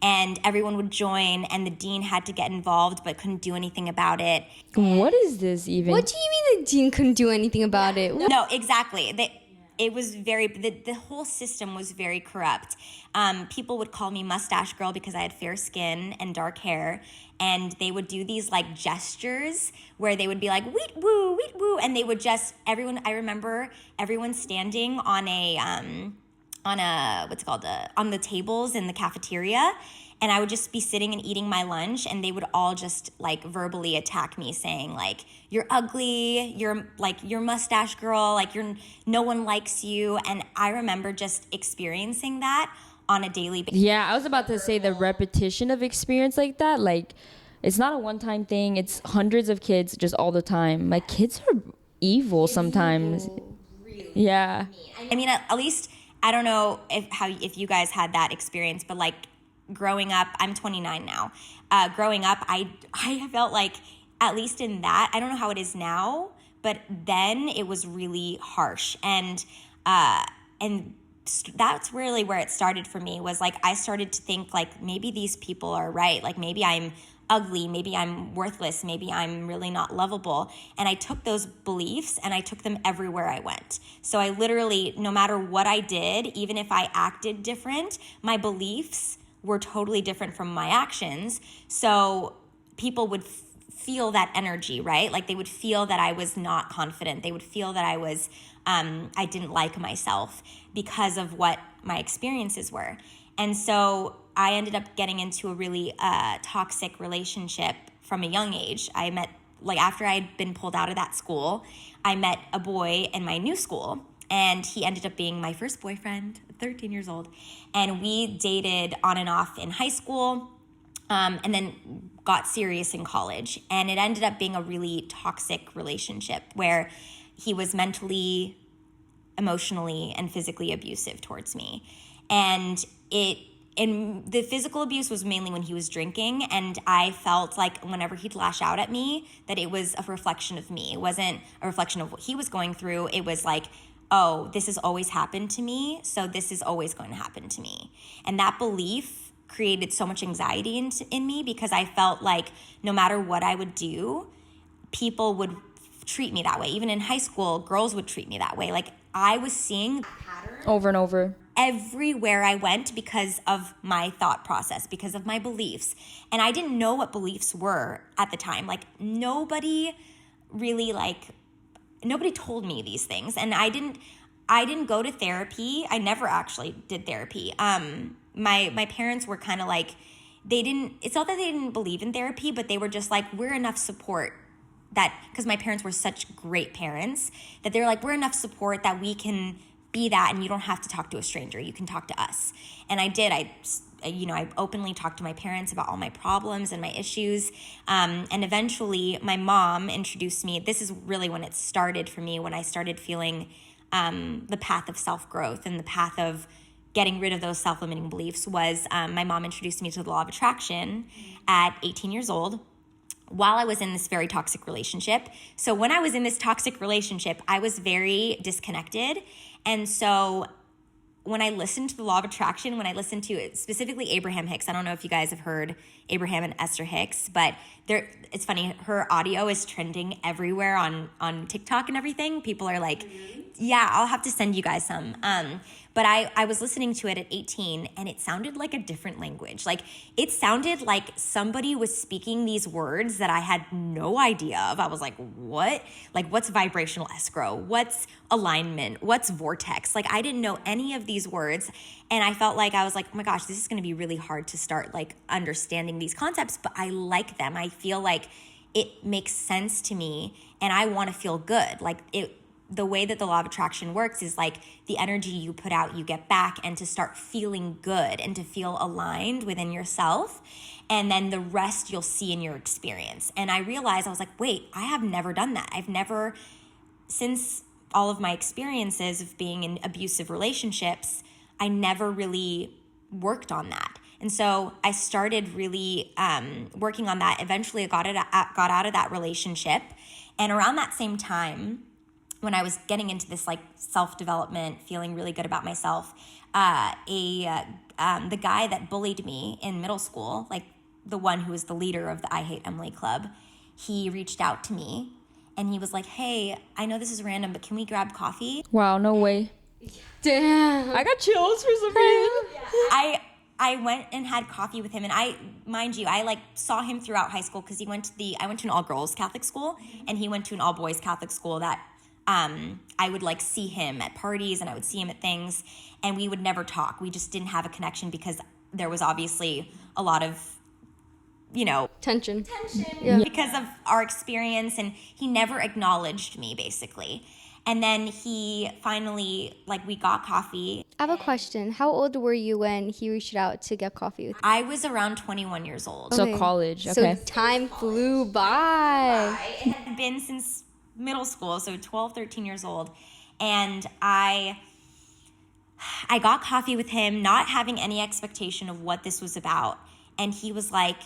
And everyone would join, and the dean had to get involved but couldn't do anything about it. What is this even? What do you mean the dean couldn't do anything about it? No, exactly. It was the whole system was very corrupt. People would call me Mustache Girl because I had fair skin and dark hair, and they would do these like gestures where they would be like weet woo, and they would just I remember everyone standing on on the tables in the cafeteria, and I would just be sitting and eating my lunch, and they would all just like verbally attack me, saying like, you're ugly, you're mustache girl, like no one likes you. And I remember just experiencing that on a daily basis. Yeah, I was about to say the repetition of experience like that, like it's not a one-time thing, it's hundreds of kids just all the time. Like kids are evil sometimes. Really. Yeah. I mean, at least I don't know if you guys had that experience, but like growing up, I'm 29 now. Growing up, I felt like, at least in that, I don't know how it is now, but then it was really harsh. And that's really where it started for me, was like I started to think like maybe these people are right. Like maybe I'm ugly, maybe I'm worthless, maybe I'm really not lovable. And I took those beliefs and I took them everywhere I went. So I literally, no matter what I did, even if I acted different, my beliefs were totally different from my actions. So people would feel that energy, right? Like they would feel that I was not confident. They would feel that I didn't like myself because of what my experiences were. And so I ended up getting into a really toxic relationship from a young age. I met, like after I had been pulled out of that school, I met a boy in my new school, and he ended up being my first boyfriend, 13 years old. And we dated on and off in high school, and then got serious in college. And it ended up being a really toxic relationship where he was mentally, emotionally, and physically abusive towards me. And the physical abuse was mainly when he was drinking, and I felt like whenever he'd lash out at me, that it was a reflection of me. It wasn't a reflection of what he was going through. It was like, oh, this has always happened to me, so this is always going to happen to me. And that belief created so much anxiety in me, because I felt like no matter what I would do, people would treat me that way. Even in high school, girls would treat me that way. Like I was seeing pattern Over and over. everywhere I went because of my thought process, because of my beliefs. And I didn't know what beliefs were at the time. Like nobody told me these things. And I didn't go to therapy. I never actually did therapy. My parents were kind of like, it's not that they didn't believe in therapy, but they were just like, we're enough support that, because my parents were such great parents, that they were like, we're enough support that we can be that, and you don't have to talk to a stranger. You can talk to us. And I did. I openly talked to my parents about all my problems and my issues. And eventually my mom introduced me. This is really when it started for me, when I started feeling the path of self-growth and the path of getting rid of those self-limiting beliefs was my mom introduced me to the law of attraction at 18 years old, while I was in this very toxic relationship. So when I was in this toxic relationship, I was very disconnected. And so when I listened to the law of attraction, when I listened to it, specifically Abraham Hicks, I don't know if you guys have heard Abraham and Esther Hicks, but it's funny, her audio is trending everywhere on TikTok and everything. People are like, yeah, I'll have to send you guys some. But I was listening to it at 18, and it sounded like a different language. Like it sounded like somebody was speaking these words that I had no idea of. I was like, what? Like what's vibrational escrow? What's alignment? What's vortex? Like I didn't know any of these words. And I felt like I was like, oh my gosh, this is going to be really hard to start like understanding these concepts, but I like them. I feel like it makes sense to me and I want to feel good. Like the way that the law of attraction works is like the energy you put out, you get back, and to start feeling good and to feel aligned within yourself. And then the rest you'll see in your experience. And I realized, I was like, wait, I have never done that. I've never, since all of my experiences of being in abusive relationships, I never really worked on that. And so I started really working on that. Eventually I got out of that relationship. And around that same time, when I was getting into this like self-development, feeling really good about myself, the guy that bullied me in middle school, like the one who was the leader of the I Hate Emily Club, he reached out to me and he was like, hey, I know this is random, but can we grab coffee? Wow, no way. Damn. I got chills for some reason. I went and had coffee with him, and I like saw him throughout high school because I went to an all-girls Catholic school, and he went to an all-boys Catholic school that I would like see him at parties and I would see him at things, and we would never talk. We just didn't have a connection because there was obviously a lot of, Tension. Yeah. Because of our experience, and he never acknowledged me basically. And then he finally, like, we got coffee. I have a question. How old were you when he reached out to get coffee with you? I was around 21 years old. So college, okay. So time flew by. It had been since middle school, so 12, 13 years old. And I got coffee with him, not having any expectation of what this was about. And he was like,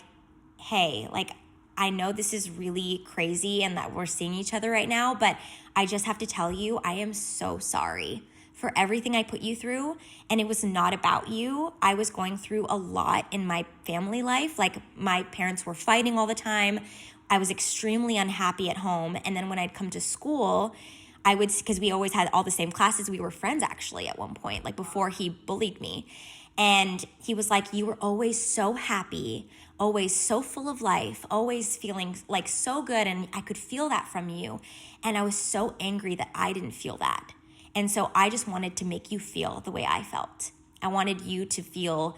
hey, like, I know this is really crazy and that we're seeing each other right now, but I just have to tell you, I am so sorry for everything I put you through. And it was not about you. I was going through a lot in my family life. Like, my parents were fighting all the time. I was extremely unhappy at home. And then when I'd come to school, because we always had all the same classes. We were friends actually at one point, like before he bullied me. And he was like, you were always so happy, always so full of life, always feeling like so good. And I could feel that from you. And I was so angry that I didn't feel that. And so I just wanted to make you feel the way I felt. I wanted you to feel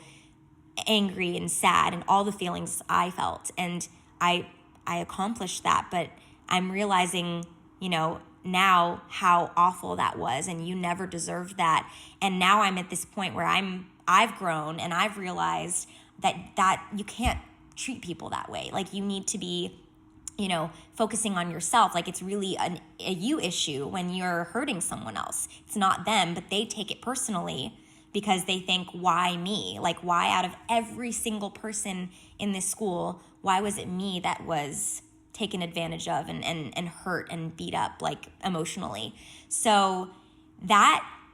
angry and sad and all the feelings I felt. And I accomplished that. But I'm realizing, now how awful that was, and you never deserved that. And now I'm at this point where I've grown and I've realized that you can't treat people that way. Like, you need to be, focusing on yourself. Like, it's really a you issue when you're hurting someone else. It's not them, but they take it personally because they think, why me? Like, why out of every single person in this school, why was it me that was taken advantage of and hurt and beat up, like, emotionally? So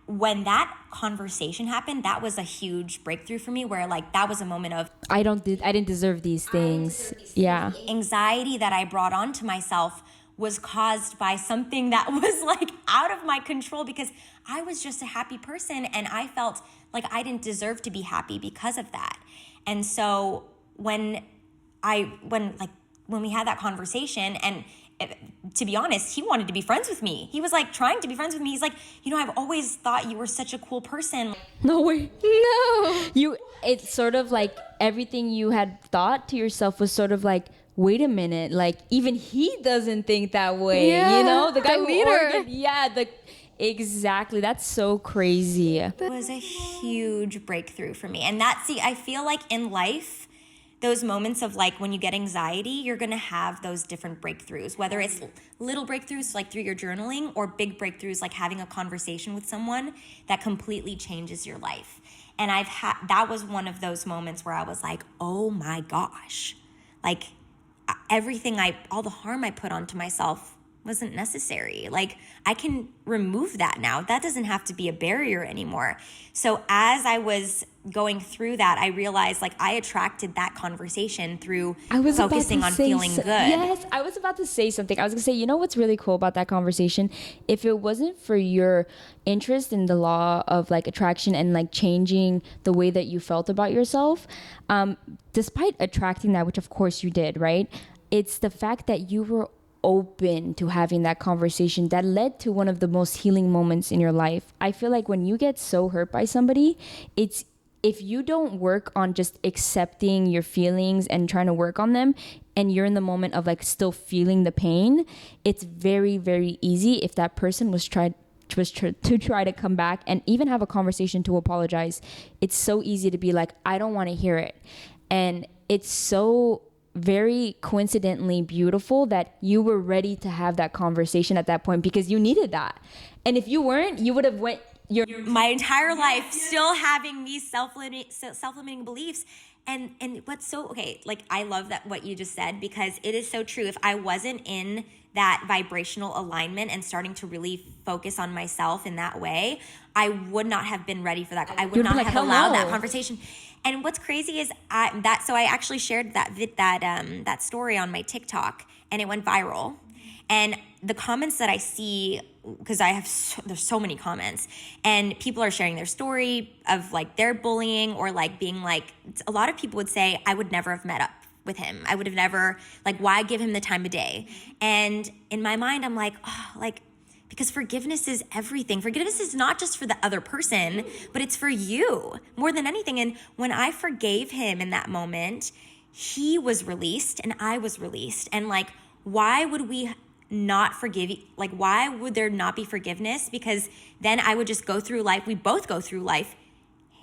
when that conversation happened, that was a huge breakthrough for me, where like that was a moment of I didn't deserve these things. Yeah. Anxiety that I brought onto myself was caused by something that was like out of my control, because I was just a happy person and I felt like I didn't deserve to be happy because of that. And so when we had that conversation, and to be honest, he wanted to be friends with me. He was like trying to be friends with me. He's like, I've always thought you were such a cool person. No way. No. It's sort of like everything you had thought to yourself was sort of like, wait a minute, like even he doesn't think that way. Yeah, The guy the who leader. Exactly. That's so crazy. It was a huge breakthrough for me. And I feel like in life, those moments of like when you get anxiety, you're going to have those different breakthroughs, whether it's little breakthroughs like through your journaling, or big breakthroughs like having a conversation with someone that completely changes your life. And that was one of those moments where I was like, oh my gosh, like all the harm I put onto myself wasn't necessary. Like, I can remove that now. That doesn't have to be a barrier anymore. So as I was going through that, I realized like I attracted that conversation through focusing on feeling good. Yes, I was about to say something. I was gonna say, what's really cool about that conversation? If it wasn't for your interest in the law of like attraction and like changing the way that you felt about yourself, despite attracting that, which of course you did, right? It's the fact that you were open to having that conversation that led to one of the most healing moments in your life. I feel like when you get so hurt by somebody, it's if you don't work on just accepting your feelings and trying to work on them, and you're in the moment of like still feeling the pain, it's very, very easy if that person was to try to come back and even have a conversation to apologize. It's so easy to be like, I don't want to hear it. And it's so very coincidentally beautiful that you were ready to have that conversation at that point, because you needed that. And if you weren't, you would have went my entire life still having these self-limiting beliefs. And what's so, okay, like I love that what you just said, because it is so true. If I wasn't in that vibrational alignment and starting to really focus on myself in that way, I would not have been ready for that. I would not have allowed that conversation. And what's crazy is so I actually shared that story on my TikTok, and it went viral. And the comments that I see, because there's so many comments, and people are sharing their story of like their bullying, or like being like, a lot of people would say, I would never have met up with him. I would have never, like, why give him the time of day? And in my mind, I'm like, oh, like, because forgiveness is everything. Forgiveness is not just for the other person, but it's for you more than anything. And when I forgave him in that moment, he was released and I was released. And like, why would we not forgive? Like, why would there not be forgiveness? Because then I would just go through life. We both go through life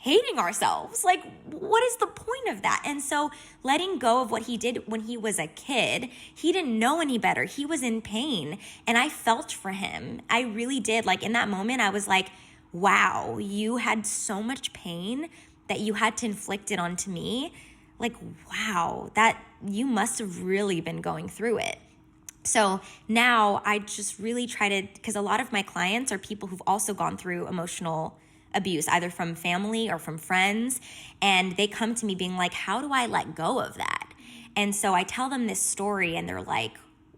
hating ourselves. Like, what is the point of that? And so letting go of what he did when he was a kid, he didn't know any better. He was in pain, and I felt for him. I really did. Like, in that moment, I was like, wow, you had so much pain that you had to inflict it onto me. Like, wow, that you must have really been going through it. So now I just really try to, because a lot of my clients are people who've also gone through emotional abuse, either from family or from friends. And they come to me being like, how do I let go of that? And so I tell them this story, and they're like,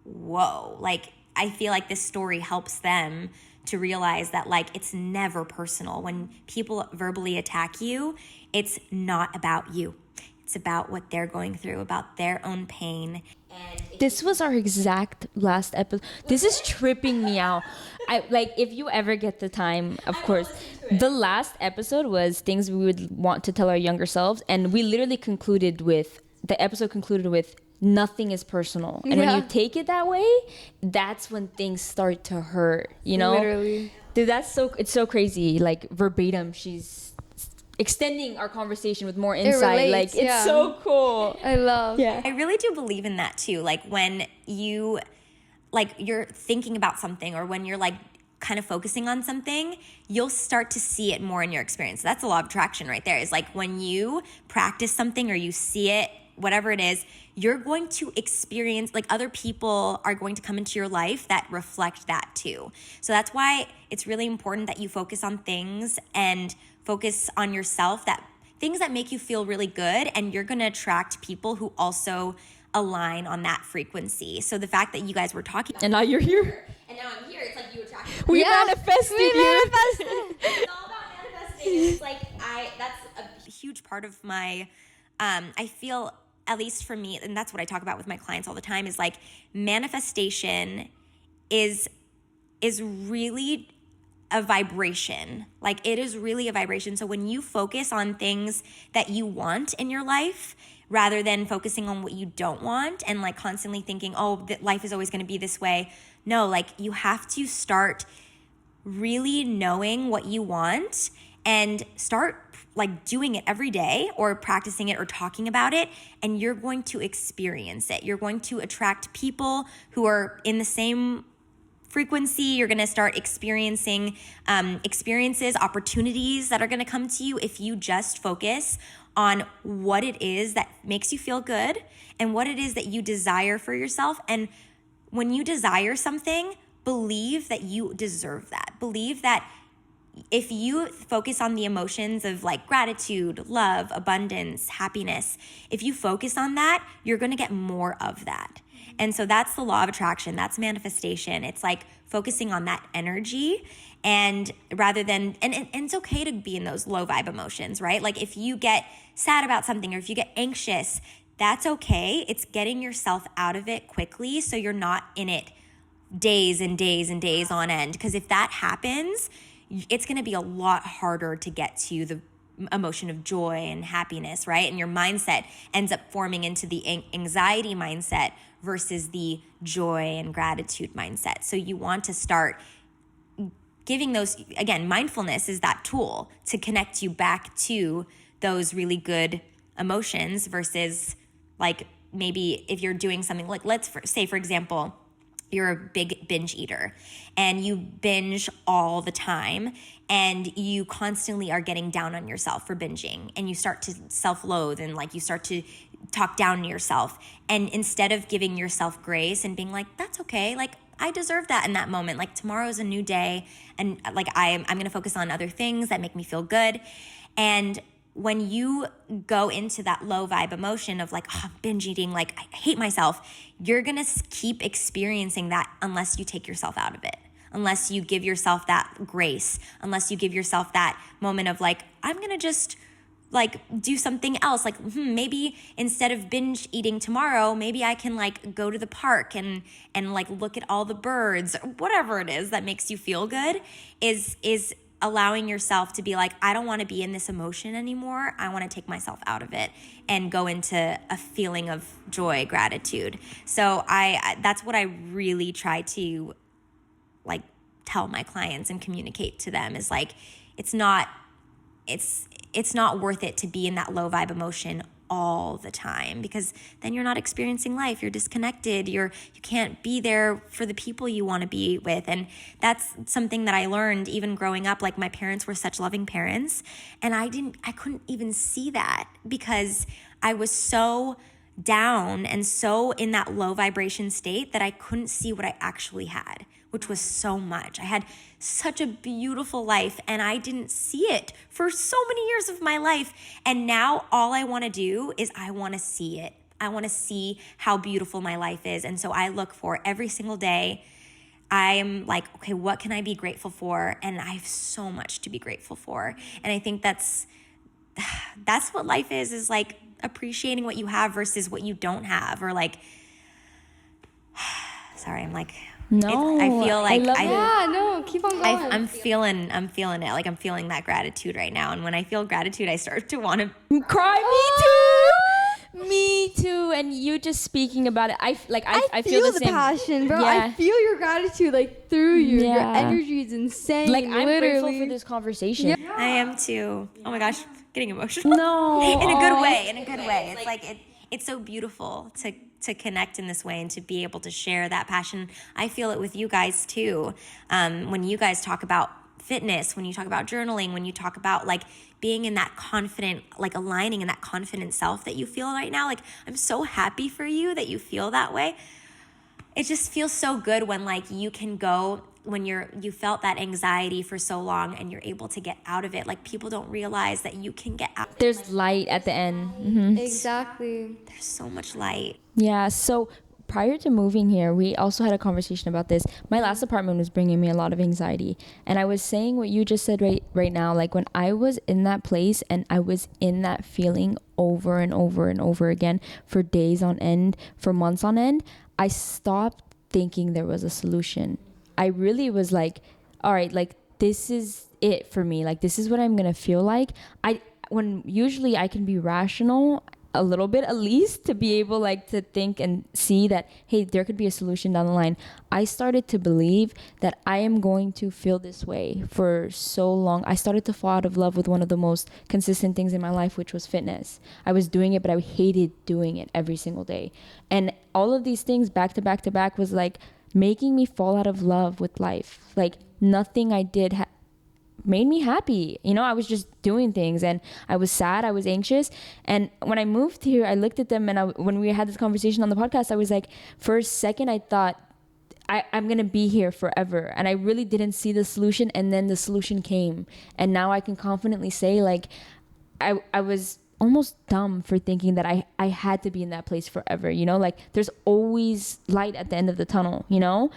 whoa, like, I feel like this story helps them to realize that, like, it's never personal. When people verbally attack you, it's not about you. It's about what they're going through, about their own pain. And this was our exact last episode. This is tripping me out. I like, if you ever get the time, of course. The last episode was things we would want to tell our younger selves, and we literally the episode concluded with nothing is personal. And when you take it that way, that's when things start to hurt, you know? Literally. Dude, it's so crazy. Like, verbatim, she's extending our conversation with more insight. Relates, it's so cool. I love. Yeah. I really do believe in that too. Like, when you're thinking about something, or when you're like kind of focusing on something, you'll start to see it more in your experience. That's the law of attraction right there. Is like, when you practice something or you see it, whatever it is, you're going to experience, like, other people are going to come into your life that reflect that too. So that's why it's really important that you focus on things and focus on yourself, that things that make you feel really good, and you're going to attract people who also align on that frequency. So the fact that you guys were talking, And now you're here. and now I'm here, it's like you attracted. We manifested you. It's all about manifesting. It's like that's a huge part of my, I feel, at least for me, and that's what I talk about with my clients all the time, is like, manifestation is really a vibration. Like, it is really a vibration. So when you focus on things that you want in your life, rather than focusing on what you don't want, and like constantly thinking, oh, that life is always going to be this way. No, like, you have to start really knowing what you want and start like doing it every day, or practicing it, or talking about it, and you're going to experience it. You're going to attract people who are in the same frequency. You're going to start experiencing experiences, opportunities that are going to come to you if you just focus on what it is that makes you feel good and what it is that you desire for yourself. And when you desire something, believe that you deserve that. Believe that if you focus on the emotions of like gratitude, love, abundance, happiness, if you focus on that, you're going to get more of that. And so that's the law of attraction. That's manifestation. It's like focusing on that energy, and rather than, and it's okay to be in those low vibe emotions, right? Like, if you get sad about something, or if you get anxious, that's okay. It's getting yourself out of it quickly so you're not in it days and days and days on end. Because if that happens, it's going to be a lot harder to get to the emotion of joy and happiness, right? And your mindset ends up forming into the anxiety mindset versus the joy and gratitude mindset. So you want to start giving those, again, mindfulness is that tool to connect you back to those really good emotions versus like maybe if you're doing something like, say, for example, you're a big binge eater and you binge all the time and you constantly are getting down on yourself for binging and you start to self-loathe and like you start to talk down to yourself. And instead of giving yourself grace and being like, that's okay, like I deserve that in that moment. Like tomorrow's a new day and like I'm going to focus on other things that make me feel good. And when you go into that low vibe emotion of like, oh, I'm binge eating, like I hate myself, you're going to keep experiencing that unless you take yourself out of it, unless you give yourself that grace, unless you give yourself that moment of like, I'm going to just like do something else. Like, maybe instead of binge eating tomorrow, maybe I can like go to the park and like look at all the birds, or whatever it is that makes you feel good is allowing yourself to be like, I don't want to be in this emotion anymore. I want to take myself out of it and go into a feeling of joy, gratitude. So I that's what I really try to like tell my clients and communicate to them is like, it's not worth it to be in that low vibe emotion all the time because then you're not experiencing life. You're disconnected. You can't be there for the people you want to be with. And that's something that I learned even growing up. Like my parents were such loving parents and I couldn't even see that because I was so down and so in that low vibration state that I couldn't see what I actually had, which was so much. I had such a beautiful life and I didn't see it for so many years of my life. And now all I want to do is I want to see it. I want to see how beautiful my life is. And so I look for every single day. I'm like, okay, what can I be grateful for? And I have so much to be grateful for. And I think that's what life is like appreciating what you have versus what you don't have, or like, sorry, I'm like, no, I feel like keep on going. I'm feeling it. Like I'm feeling that gratitude right now. And when I feel gratitude, I start to want to cry. Me too. And you just speaking about it, I feel the same passion, bro. Yeah. I feel your gratitude like through you. Yeah. Your energy is insane. Like I'm literally. grateful for this conversation. Yeah. I am too. Oh my gosh, getting emotional. No, in a good way. It's like it's so beautiful to connect in this way and to be able to share that passion. I feel it with you guys too. When you guys talk about fitness, when you talk about journaling, when you talk about like being in that confident, like aligning in that confident self that you feel right now, like I'm so happy for you that you feel that way. It just feels so good when like you can go, when you felt that anxiety for so long and you're able to get out of it. Like people don't realize that you can get out. There's light at the end. Mm-hmm. Exactly. There's so much light. Yeah, so prior to moving here, we also had a conversation about this. My last apartment was bringing me a lot of anxiety. And I was saying what you just said right now. Like when I was in that place and I was in that feeling over and over and over again for days on end, for months on end, I stopped thinking there was a solution. I really was like, all right, like this is it for me. Like this is what I'm going to feel like. When usually I can be rational a little bit at least to be able like to think and see that, hey, there could be a solution down the line. I started to believe that I am going to feel this way for so long. I started to fall out of love with one of the most consistent things in my life, which was fitness. I was doing it, but I hated doing it every single day. And all of these things back to back to back was like making me fall out of love with life. Like nothing I did made me happy. You know, I was just doing things and I was sad, I was anxious. And when I moved here, I looked at them and when we had this conversation on the podcast, I was like, for a second, I thought, I'm going to be here forever. And I really didn't see the solution. And then the solution came. And now I can confidently say, like, I was almost dumb for thinking that I had to be in that place forever. You know, like there's always light at the end of the tunnel, you know?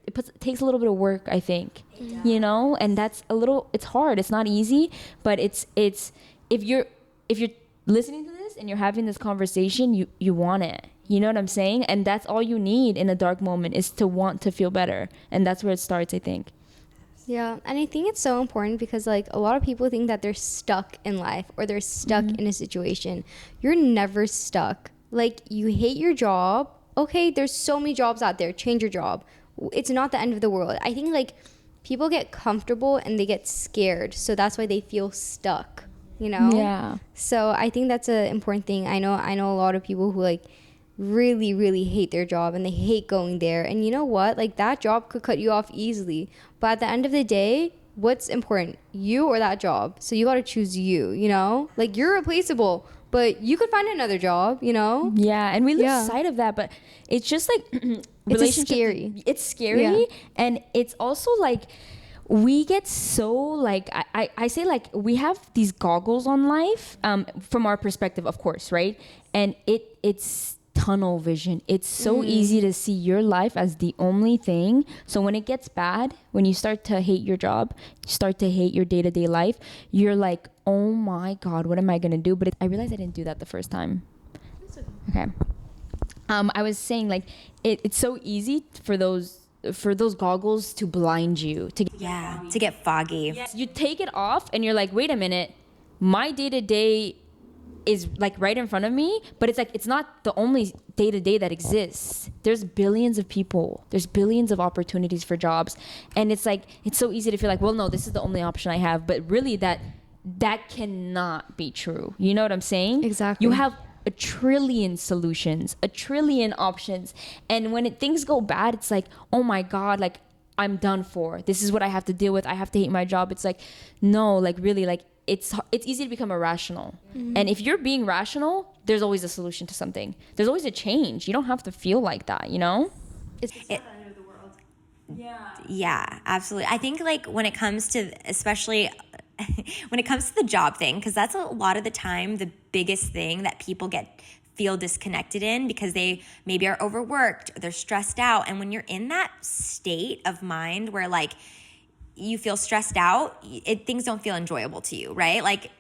It takes a little bit of work, I think, you know, and that's it's hard. It's not easy, but it's if you're listening to this and you're having this conversation, you want it, you know what I'm saying? And that's all you need in a dark moment is to want to feel better. And that's where it starts, I think. Yeah, and I think it's so important because like a lot of people think that they're stuck in life or they're stuck in a situation. You're never stuck. Like you hate your job. Okay, there's so many jobs out there. Change your job. It's not the end of the world. I think like people get comfortable and they get scared. So that's why they feel stuck, you know? Yeah. So I think that's an important thing. I know a lot of people who like really really hate their job and they hate going there, and you know what, like that job could cut you off easily, but at the end of the day, what's important, you or that job? So you got to choose you know, like you're replaceable but you could find another job, you know. Yeah, and we lose Yeah. sight of that, but it's just like It's relationship- scary. It's scary, Yeah. and it's also like we get so like I say like we have these goggles on life from our perspective, of course, right? And it's tunnel vision. It's so easy to see your life as the only thing. So when it gets bad, when you start to hate your job, you start to hate your day-to-day life, you're like, oh my God, what am I gonna do? But I realized I didn't do that the first time. Okay. I was saying like it's so easy for those goggles to blind you, to get foggy. you take it off and you're like, wait a minute, my day-to-day is like right in front of me, but it's like it's not the only day-to-day that exists. There's billions of people, there's billions of opportunities for jobs, and it's like it's so easy to feel like, well, no, this is the only option I have, but really that cannot be true. You know what I'm saying? Exactly. You have a trillion solutions, a trillion options, and when things go bad, it's like, oh my God, like I'm done for. This is what I have to deal with. I have to hate my job. It's like, no, like really, like it's easy to become irrational. And if you're being rational, there's always a solution to something. There's always a change. You don't have to feel like that, you know? Yeah, absolutely. I think like when it comes to, especially when it comes to the job thing, because that's a lot of the time the biggest thing that people feel disconnected in, because they maybe are overworked, they're stressed out. And when you're in that state of mind where like you feel stressed out, things don't feel enjoyable to you, right? Like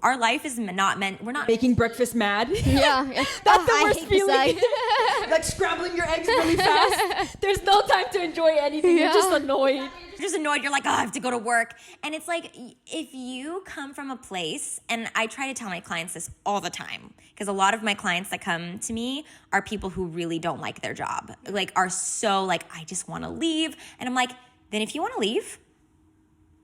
our life is not meant, we're not Making breakfast mad. Yeah. That's the I worst hate this feeling. side. Like scrambling your eggs really fast. There's no time to enjoy anything. You're just annoyed. You're just annoyed. You're like, oh, I have to go to work. And it's like, if you come from a place, and I try to tell my clients this all the time, because a lot of my clients that come to me are people who really don't like their job, like are so like, I just want to leave. And I'm like, then if you want to leave,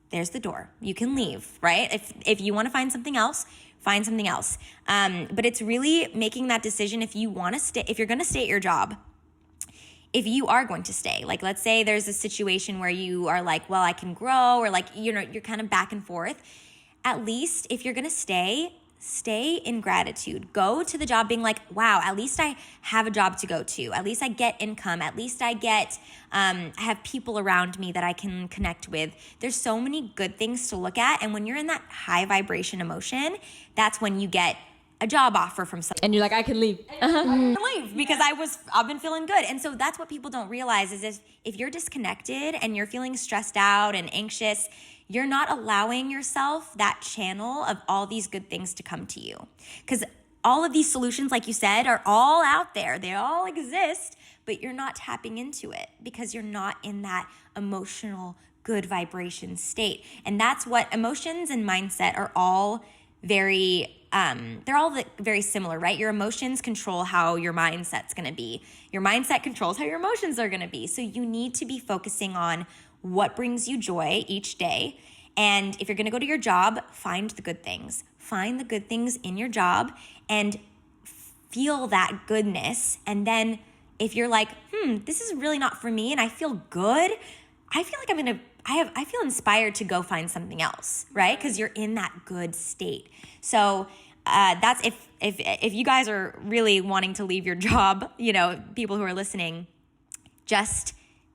there's the door. You can leave, right? If you want to find something else, find something else. But it's really making that decision if you want to stay, if you're going to stay at your job, if you are going to stay. Like, let's say there's a situation where you are like, well, I can grow, or like, you know, you're kind of back and forth. At least if you're going to stay in gratitude. Go to the job being like, wow, at least I have a job to go to. At least I get income. At least I get, I have people around me that I can connect with. There's so many good things to look at. And when you're in that high vibration emotion, that's when you get a job offer from someone. And you're like, I can leave. Leave because I've been feeling good. And so that's what people don't realize is if you're disconnected and you're feeling stressed out and anxious, you're not allowing yourself that channel of all these good things to come to you. Because all of these solutions, like you said, are all out there. They all exist, but you're not tapping into it because you're not in that emotional good vibration state. And that's what emotions and mindset are all very very similar, right? Your emotions control how your mindset's going to be. Your mindset controls how your emotions are going to be. So you need to be focusing on what brings you joy each day. And if you're going to go to your job, find the good things. Find the good things in your job and feel that goodness. And then if you're like, this is really not for me and I feel good, I feel like I feel inspired to go find something else, right? Because you're in that good state. So that's if you guys are really wanting to leave your job, you know, people who are listening, just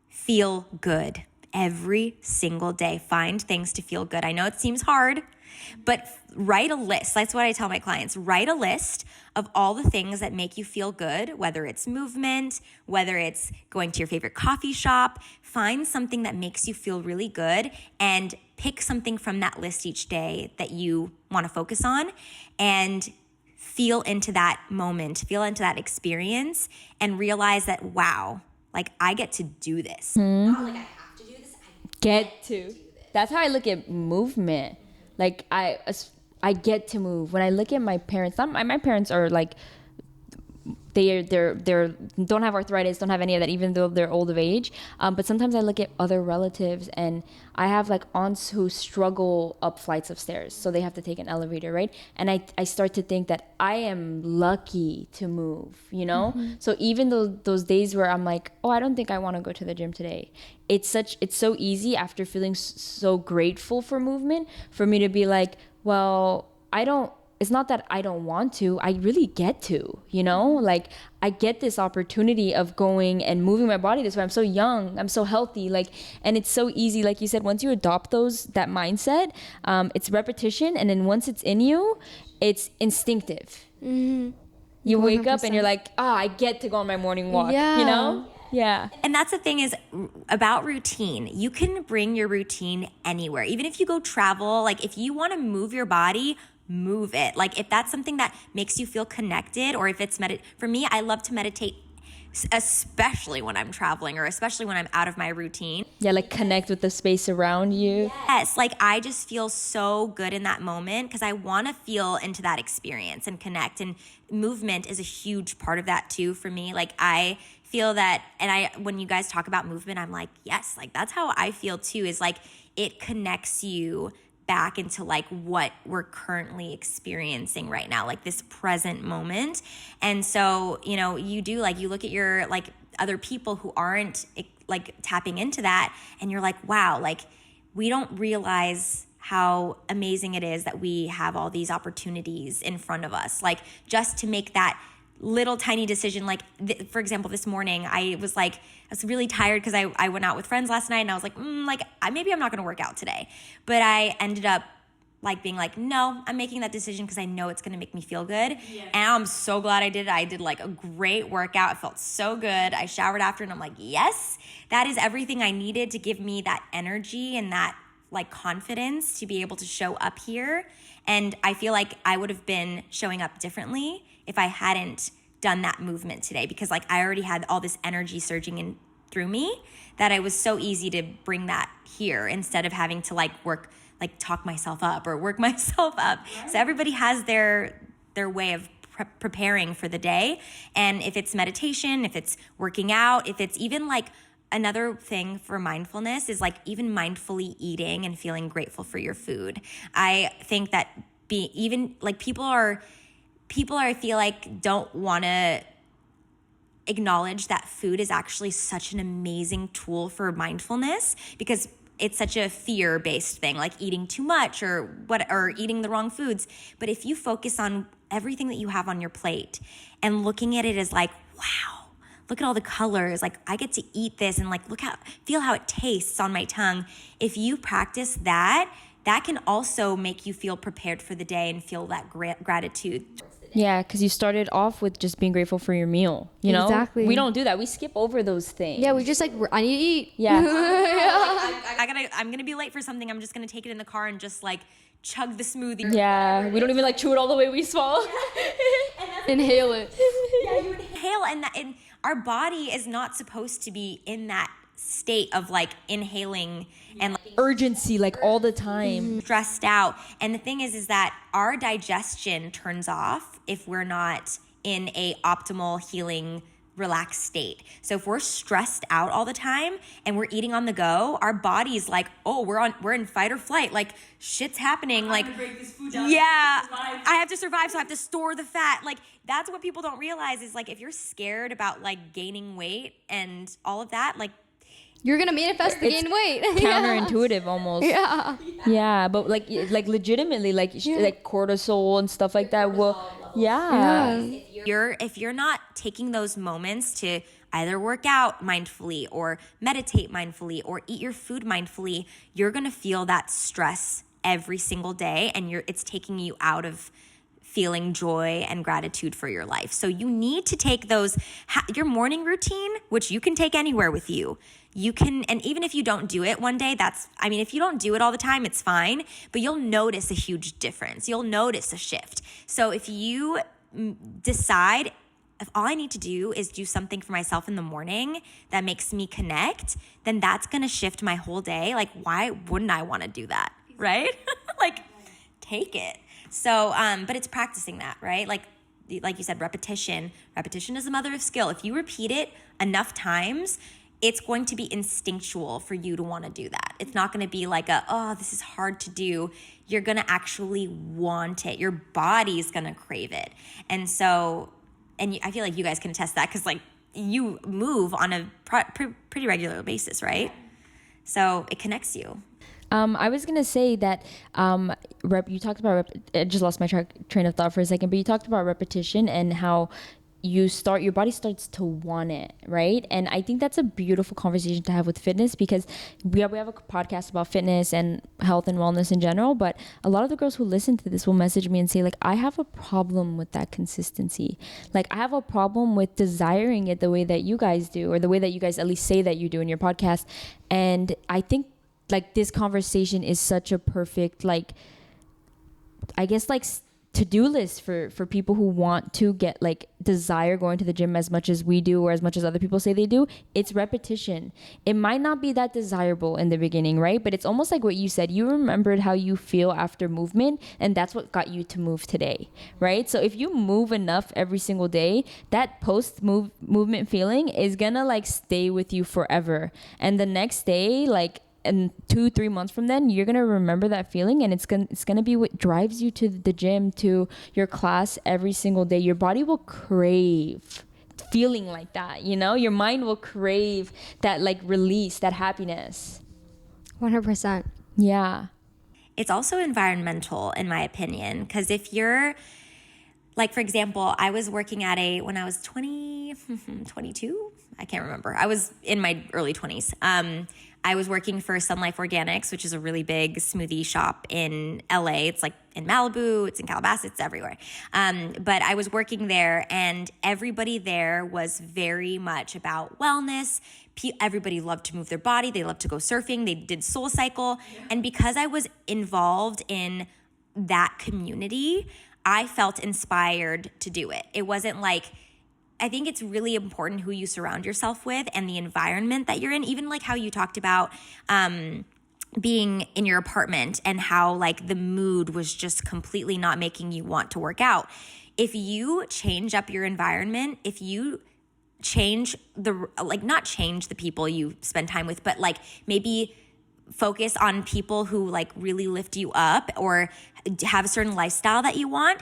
feel good every single day. Find things to feel good. I know it seems hard, but write a list. That's what I tell my clients. Write a list of all the things that make you feel good, whether it's movement, whether it's going to your favorite coffee shop. Find something that makes you feel really good and pick something from that list each day that you want to focus on and feel into that moment, feel into that experience and realize that, wow, like I get to do this. Not like I have to do this. get to. That's how I look at movement. Like I get to move. When I look at my parents, my parents are like, they don't have arthritis, don't have any of that, even though they're old of age. But sometimes I look at other relatives, and I have like aunts who struggle up flights of stairs, so they have to take an elevator, right? And I start to think that I am lucky to move, you know? So even though those days where I'm like, oh, I don't think I want to go to the gym today, it's so easy after feeling so grateful for movement for me to be like, well, it's not that I don't want to, I really get to, you know? Like, I get this opportunity of going and moving my body this way. I'm so young, I'm so healthy, like, and it's so easy. Like you said, once you adopt that mindset, it's repetition, and then once it's in you, it's instinctive. You wake up and you're like, I get to go on my morning walk, you know? Yeah. And that's the thing is about routine. You can bring your routine anywhere. Even if you go travel, like if you want to move your body, move it. Like if that's something that makes you feel connected, or if it's for me, I love to meditate, especially when I'm traveling or especially when I'm out of my routine. Yeah, like connect with the space around you. Yes, like I just feel so good in that moment because I want to feel into that experience and connect, and movement is a huge part of that too for me. Like I feel that, and when you guys talk about movement, I'm like, yes, like that's how I feel too, is like it connects you back into like what we're currently experiencing right now, like this present moment. And so, you know, you do like, you look at your like other people who aren't like tapping into that, and you're like, wow, like we don't realize how amazing it is that we have all these opportunities in front of us. Like just to make that little tiny decision, like for example, this morning I was really tired because I went out with friends last night, and I was like, maybe I'm not going to work out today. But I ended up like being like, no, I'm making that decision because I know it's going to make me feel good. Yeah. And I'm so glad I did it. I did like a great workout. It felt so good. I showered after, and I'm like, yes, that is everything I needed to give me that energy and that like confidence to be able to show up here. And I feel like I would have been showing up differently if I hadn't done that movement today, because like I already had all this energy surging in through me that it was so easy to bring that here instead of having to like talk myself up or work myself up. Right. So everybody has their way of preparing for the day. And if it's meditation, if it's working out, if it's even like another thing for mindfulness is like even mindfully eating and feeling grateful for your food. I think that people I feel like don't want to acknowledge that food is actually such an amazing tool for mindfulness, because it's such a fear-based thing, like eating too much or eating the wrong foods. But if you focus on everything that you have on your plate and looking at it as like, wow, look at all the colors, like I get to eat this, and like feel how it tastes on my tongue. If you practice that can also make you feel prepared for the day and feel that gratitude. Yeah, because you started off with just being grateful for your meal, you know? Exactly. We don't do that. We skip over those things. Yeah, we just like, I need to eat. Yeah. I'm gonna be late for something. I'm just gonna take it in the car and just like chug the smoothie. Yeah, we don't even like chew it all the way we swallow. Inhale it. Yeah, you inhale, and our body is not supposed to be in that state of like inhaling and like urgency like all the time, stressed out. And the thing is that our digestion turns off if we're not in a optimal healing relaxed state. So if we're stressed out all the time and we're eating on the go, our body's like, oh, we're in fight or flight, like shit's happening, I'm like break this food down. Yeah, I have to survive, so I have to store the fat. Like that's what people don't realize is like if you're scared about like gaining weight and all of that, like you're gonna manifest the gain weight. Counterintuitive almost. Yeah, but like legitimately, like cortisol and stuff like that. Well, yeah. If you're not taking those moments to either work out mindfully or meditate mindfully or eat your food mindfully, you're gonna feel that stress every single day, and it's taking you out of feeling joy and gratitude for your life. So you need to take your morning routine, which you can take anywhere with you. You can, and even if you don't do it one day, if you don't do it all the time, it's fine, but you'll notice a huge difference. You'll notice a shift. So if you decide if all I need to do is do something for myself in the morning that makes me connect, then that's going to shift my whole day. Like, why wouldn't I want to do that? Right? Like, take it. So, but it's practicing that, right? Like you said, repetition is the mother of skill. If you repeat it enough times, it's going to be instinctual for you to want to do that. It's not going to be like this is hard to do. You're going to actually want it. Your body's going to crave it. And so, I feel like you guys can attest that because like you move on a pretty regular basis, right? So it connects you. I was gonna say that you talked about I just lost my train of thought for a second, but you talked about repetition and how your body starts to want it, right? And I think that's a beautiful conversation to have with fitness, because we have a podcast about fitness and health and wellness in general, but a lot of the girls who listen to this will message me and say like, I have a problem with that consistency. Like I have a problem with desiring it the way that you guys do, or the way that you guys at least say that you do in your podcast. And I think like this conversation is such a perfect, like, I guess like to-do list for people who want to get like desire going to the gym as much as we do, or as much as other people say they do. It's repetition. It might not be that desirable in the beginning, right? But it's almost like what you said. You remembered how you feel after movement, and that's what got you to move today, right? So if you move enough every single day, that movement feeling is gonna like stay with you forever. And the next day, like, and 2-3 months from then, you're gonna remember that feeling, and it's gonna be what drives you to the gym, to your class every single day. Your body will crave feeling like that, you know. Your mind will crave that like release, that happiness. 100%. Yeah. It's also environmental, in my opinion, because if you're like, for example, I was working at when I was 22, I can't remember. I was in my early 20s. I was working for Sun Life Organics, which is a really big smoothie shop in LA. It's like in Malibu, it's in Calabasas, it's everywhere. But I was working there, and everybody there was very much about wellness. Everybody loved to move their body. They loved to go surfing. They did SoulCycle. Yeah. And because I was involved in that community, I felt inspired to do it. It wasn't like, I think it's really important who you surround yourself with and the environment that you're in. Even like how you talked about being in your apartment and how like the mood was just completely not making you want to work out. If you change up your environment, if you change not change the people you spend time with, but like maybe focus on people who like really lift you up or have a certain lifestyle that you want,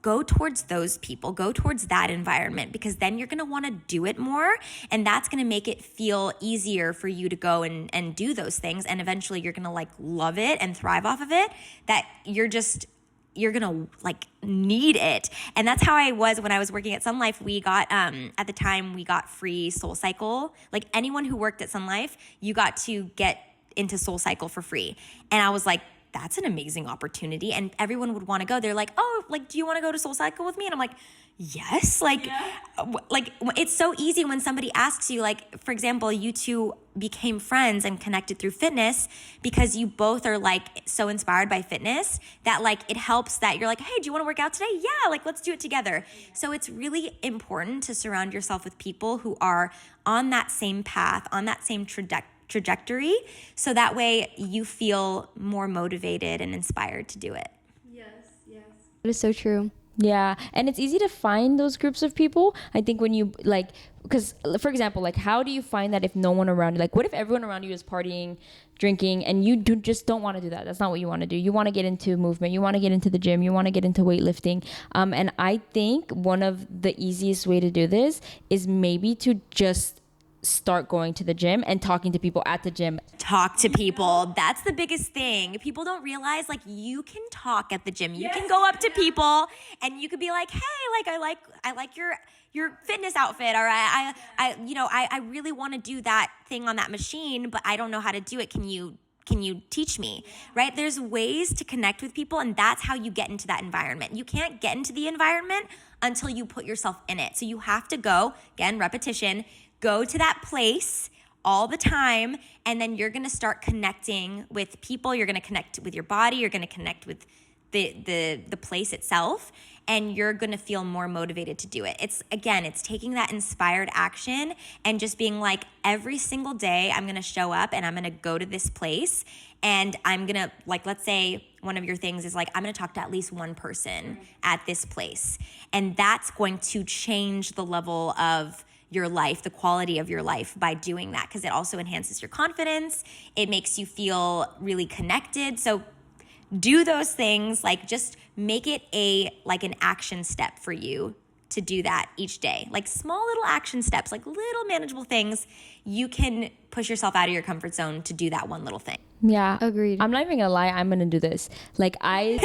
go towards those people, go towards that environment, because then you're going to want to do it more, and that's going to make it feel easier for you to go and do those things, and eventually you're going to like love it and thrive off of it, that you're going to like need it. And that's how I was when I was working at Sun Life. We got, at the time we got free SoulCycle. Like anyone who worked at Sun Life, you got to get into SoulCycle for free. And I was like, that's an amazing opportunity. And everyone would want to go. They're like, oh, like, do you want to go to SoulCycle with me? And I'm like, yes. Like, like it's so easy when somebody asks you, like, for example, you two became friends and connected through fitness because you both are like so inspired by fitness that like it helps that you're like, hey, do you want to work out today? Yeah, like let's do it together. So it's really important to surround yourself with people who are on that same path, on that same trajectory, so that way you feel more motivated and inspired to do it. Yes. That is so true. Yeah, and it's easy to find those groups of people. I think when you like, because for example, like how do you find that if no one around you, like what if everyone around you is partying, drinking, and you just don't want to do that? That's not what you want to do. You want to get into movement. You want to get into the gym. You want to get into weightlifting. And I think one of the easiest way to do this is maybe to just start going to the gym and talking to people at the gym. Talk to people. That's the biggest thing. People don't realize like you can talk at the gym. You can go up to people and you could be like, hey, like I like your fitness outfit, or I really want to do that thing on that machine, but I don't know how to do it. Can you teach me? Right? There's ways to connect with people, and that's how you get into that environment. You can't get into the environment until you put yourself in it. So you have to go, again, repetition, go to that place all the time, and then you're going to start connecting with people. You're going to connect with your body. You're going to connect with the place itself, and you're going to feel more motivated to do it. It's taking that inspired action and just being like, every single day I'm going to show up and I'm going to go to this place, and I'm going to, like, let's say one of your things is like, I'm going to talk to at least one person at this place. And that's going to change the level of your life, the quality of your life by doing that, because it also enhances your confidence. It makes you feel really connected. So do those things, like just make it an action step for you to do that each day. Like small little action steps, like little manageable things. You can push yourself out of your comfort zone to do that one little thing. Yeah, Agreed. I'm not even gonna lie, I'm gonna do this. Like especially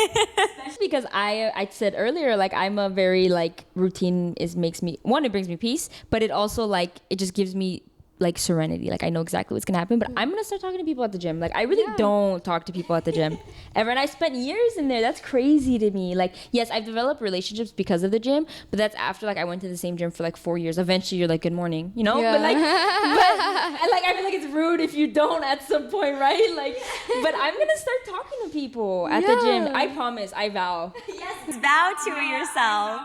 because I said earlier, like I'm a very like routine makes me, one, it brings me peace, but it also like it just gives me like serenity. Like I know exactly what's gonna happen, but I'm gonna start talking to people at the gym. Like I really don't talk to people at the gym ever, and I spent years in there. That's crazy to me. Like yes, I've developed relationships because of the gym, but that's after like I went to the same gym for like 4 years. Eventually you're like, good morning, you know. Yeah. But like I feel like it's rude if you don't at some point, right? Like but I'm gonna start talking to people at the gym. I promise, I vow. Yes, vow to yourself.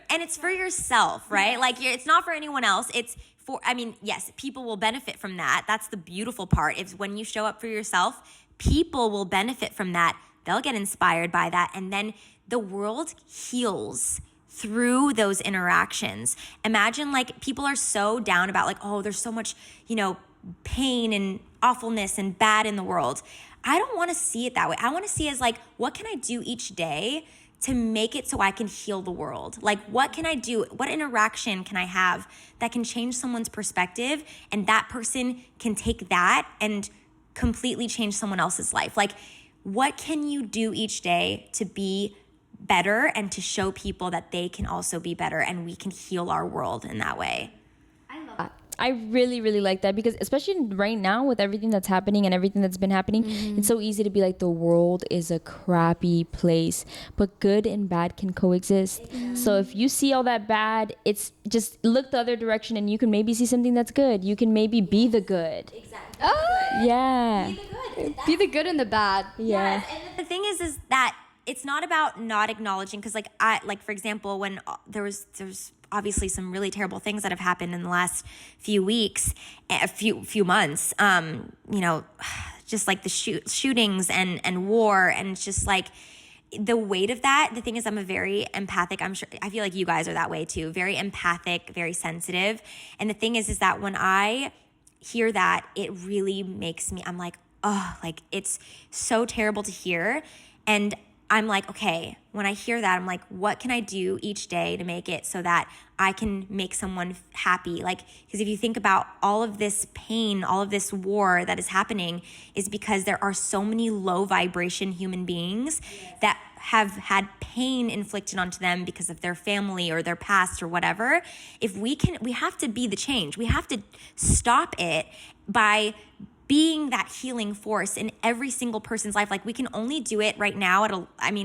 And it's for yourself, right? Like it's not for anyone else. It's for, I mean, yes, people will benefit from that. That's the beautiful part. It's when you show up for yourself, people will benefit from that. They'll get inspired by that. And then the world heals through those interactions. Imagine like people are so down about like, oh, there's so much, pain and awfulness and bad in the world. I don't want to see it that way. I want to see it as like, what can I do each day to make it so I can heal the world? Like, what can I do? What interaction can I have that can change someone's perspective, and that person can take that and completely change someone else's life? Like, what can you do each day to be better and to show people that they can also be better, and we can heal our world in that way? I really, really like that, because especially right now with everything that's happening and everything that's been happening, it's so easy to be like, the world is a crappy place, but good and bad can coexist. So if you see all that bad, it's just look the other direction and you can maybe see something that's good. You can maybe be the good. Exactly. Oh, Yeah. Be the good. be the good and the bad. Yeah. Yes. And the thing is that it's not about not acknowledging, because for example, when there's obviously some really terrible things that have happened in the last few weeks, a few months, just like the shootings and war, and it's just like the weight of that. The thing is, I'm a very empathic, I feel like you guys are that way too, very empathic, very sensitive. And the thing is that when I hear that, it really makes me, I'm like, oh, like it's so terrible to hear. And I'm like, okay, when I hear that, I'm like, what can I do each day to make it so that I can make someone happy? Like, because if you think about all of this pain, all of this war that is happening, is because there are so many low vibration human beings that have had pain inflicted onto them because of their family or their past or whatever. If we have to be the change. We have to stop it by being that healing force in every single person's life. Like we can only do it right now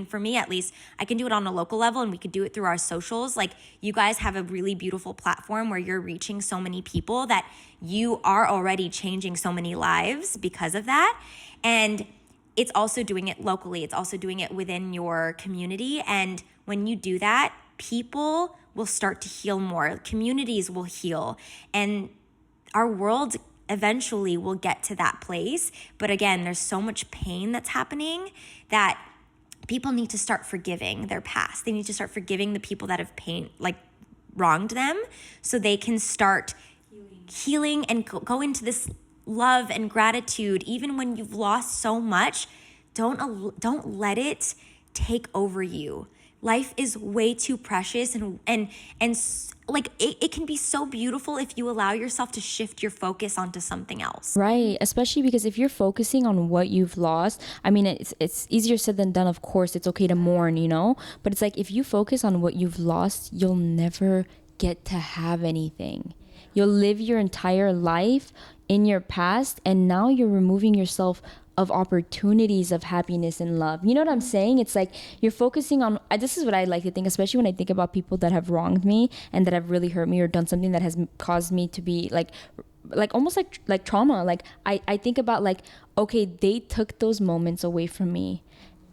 for me at least, I can do it on a local level, and we could do it through our socials. Like you guys have a really beautiful platform where you're reaching so many people that you are already changing so many lives because of that. And it's also doing it locally. It's also doing it within your community. And when you do that, people will start to heal more. Communities will heal. And our world eventually we'll get to that place. But again, there's so much pain that's happening that people need to start forgiving their past. They need to start forgiving the people that have wronged them, so they can start healing and go into this love and gratitude. Even when you've lost so much, don't let it take over you. Life is way too precious, and it can be so beautiful if you allow yourself to shift your focus onto something else. Right, especially because if you're focusing on what you've lost, I mean, it's easier said than done. Of course, it's okay to mourn, but it's like if you focus on what you've lost, you'll never get to have anything. You'll live your entire life in your past, and now you're removing yourself of opportunities of happiness and love. You know what I'm saying? It's like you're focusing on, this is what I like to think, especially when I think about people that have wronged me and that have really hurt me or done something that has caused me to be like almost like trauma. Like I think about like, okay, they took those moments away from me,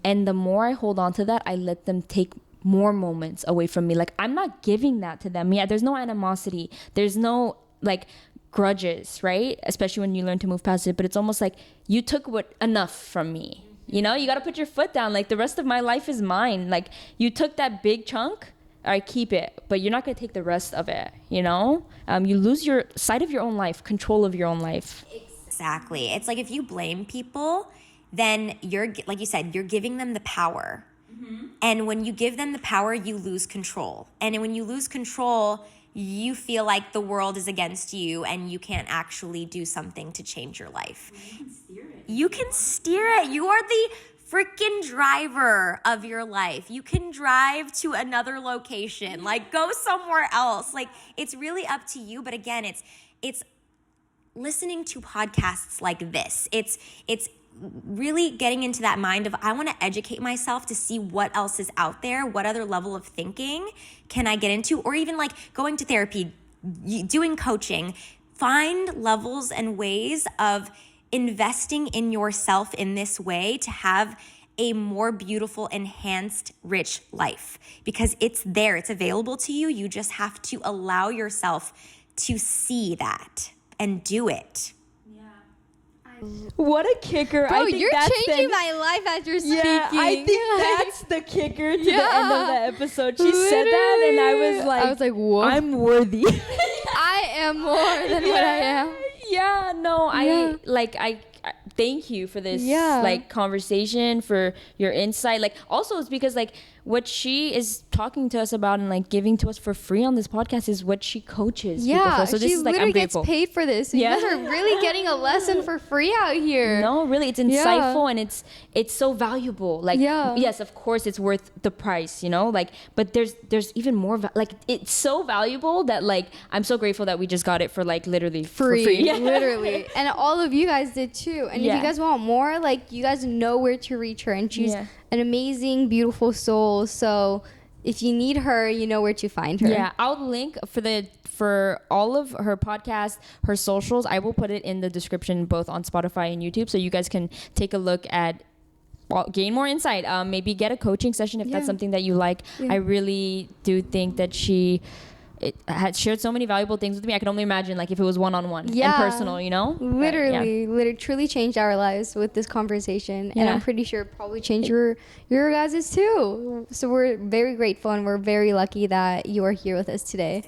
And the more I hold on to that, I let them take more moments away from me. Like, I'm not giving that to them. Yeah, there's no animosity. There's no like grudges, right? Especially when you learn to move past it. But it's almost like you took enough from me. You know, you got to put your foot down. Like, the rest of my life is mine. Like, you took that big chunk, all right, keep it. But you're not going to take the rest of it, you know? You lose your sight of your own life, control of your own life. Exactly. It's like if you blame people, then you're, like you said, you're giving them the power. And when you give them the power, you lose control. And when you lose control, you feel like the world is against you and you can't actually do something to change your life. You can steer it. You can steer it. You are the freaking driver of your life. You can drive to another location, like go somewhere else. Like, it's really up to you. But again, it's listening to podcasts like this. It's really getting into that mind of, I want to educate myself to see what else is out there, what other level of thinking can I get into, or even like going to therapy, doing coaching. Find levels and ways of investing in yourself in this way to have a more beautiful, enhanced, rich life, because it's there, it's available to you. You just have to allow yourself to see that and do it. What a kicker. Bro, I think you're that's changing my life as you're speaking. Yeah, I think that's the kicker to the end of the episode. She said that and I was like, whoa. I'm worthy. I am more than what I am. Yeah, no, I thank you for this like conversation, for your insight. Like, also it's because like what she is talking to us about and like giving to us for free on this podcast is what she coaches people for. So this she is like, literally I'm grateful. gets paid for this. So you guys are really getting a lesson for free out here. No, really, it's insightful and it's so valuable. Like, yes, of course, it's worth the price, you know. Like, but there's even more. Like, it's so valuable that like I'm so grateful that we just got it for like literally free. For free. Literally, and all of you guys did too. And if you guys want more, like, you guys know where to reach her, and she's an amazing, beautiful soul. So if you need her, you know where to find her. Yeah, I'll link for all of her podcasts, her socials. I will put it in the description, both on Spotify and YouTube, so you guys can take a look at, gain more insight. Maybe get a coaching session if that's something that you like. I really do think that she had shared so many valuable things with me. I can only imagine like if it was one-on-one and personal, you know. Literally truly changed our lives with this conversation, and I'm pretty sure it probably changed your guys' too. So we're very grateful and we're very lucky that you are here with us today.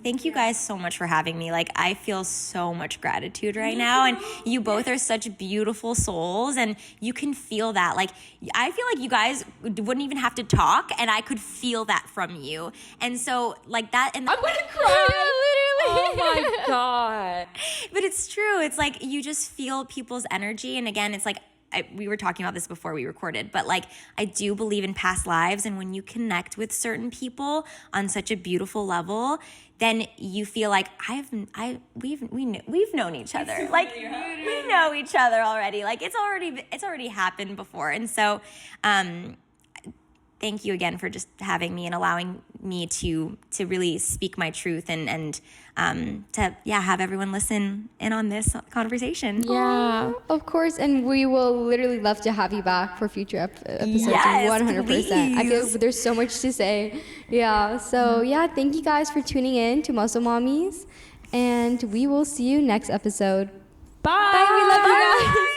Thank you guys so much for having me. Like, I feel so much gratitude right now, and you both are such beautiful souls, and you can feel that. Like, I feel like you guys wouldn't even have to talk, and I could feel that from you. And so, like that, and I'm gonna cry. Literally. Oh my god! But it's true. It's like you just feel people's energy, and again, it's like, we were talking about this before we recorded, but like, I do believe in past lives, and when you connect with certain people on such a beautiful level, then you feel like we've known each other. Like, we know each other already. Like, it's already happened before. And so, thank you again for just having me and allowing me to really speak my truth and to have everyone listen in on this conversation. Yeah, of course, and we will literally love to have you back for future episodes. Yes, 100%. please. I feel there's so much to say. Yeah, so thank you guys for tuning in to Muscle Mommies, and we will see you next episode. Bye. Bye. We love you guys.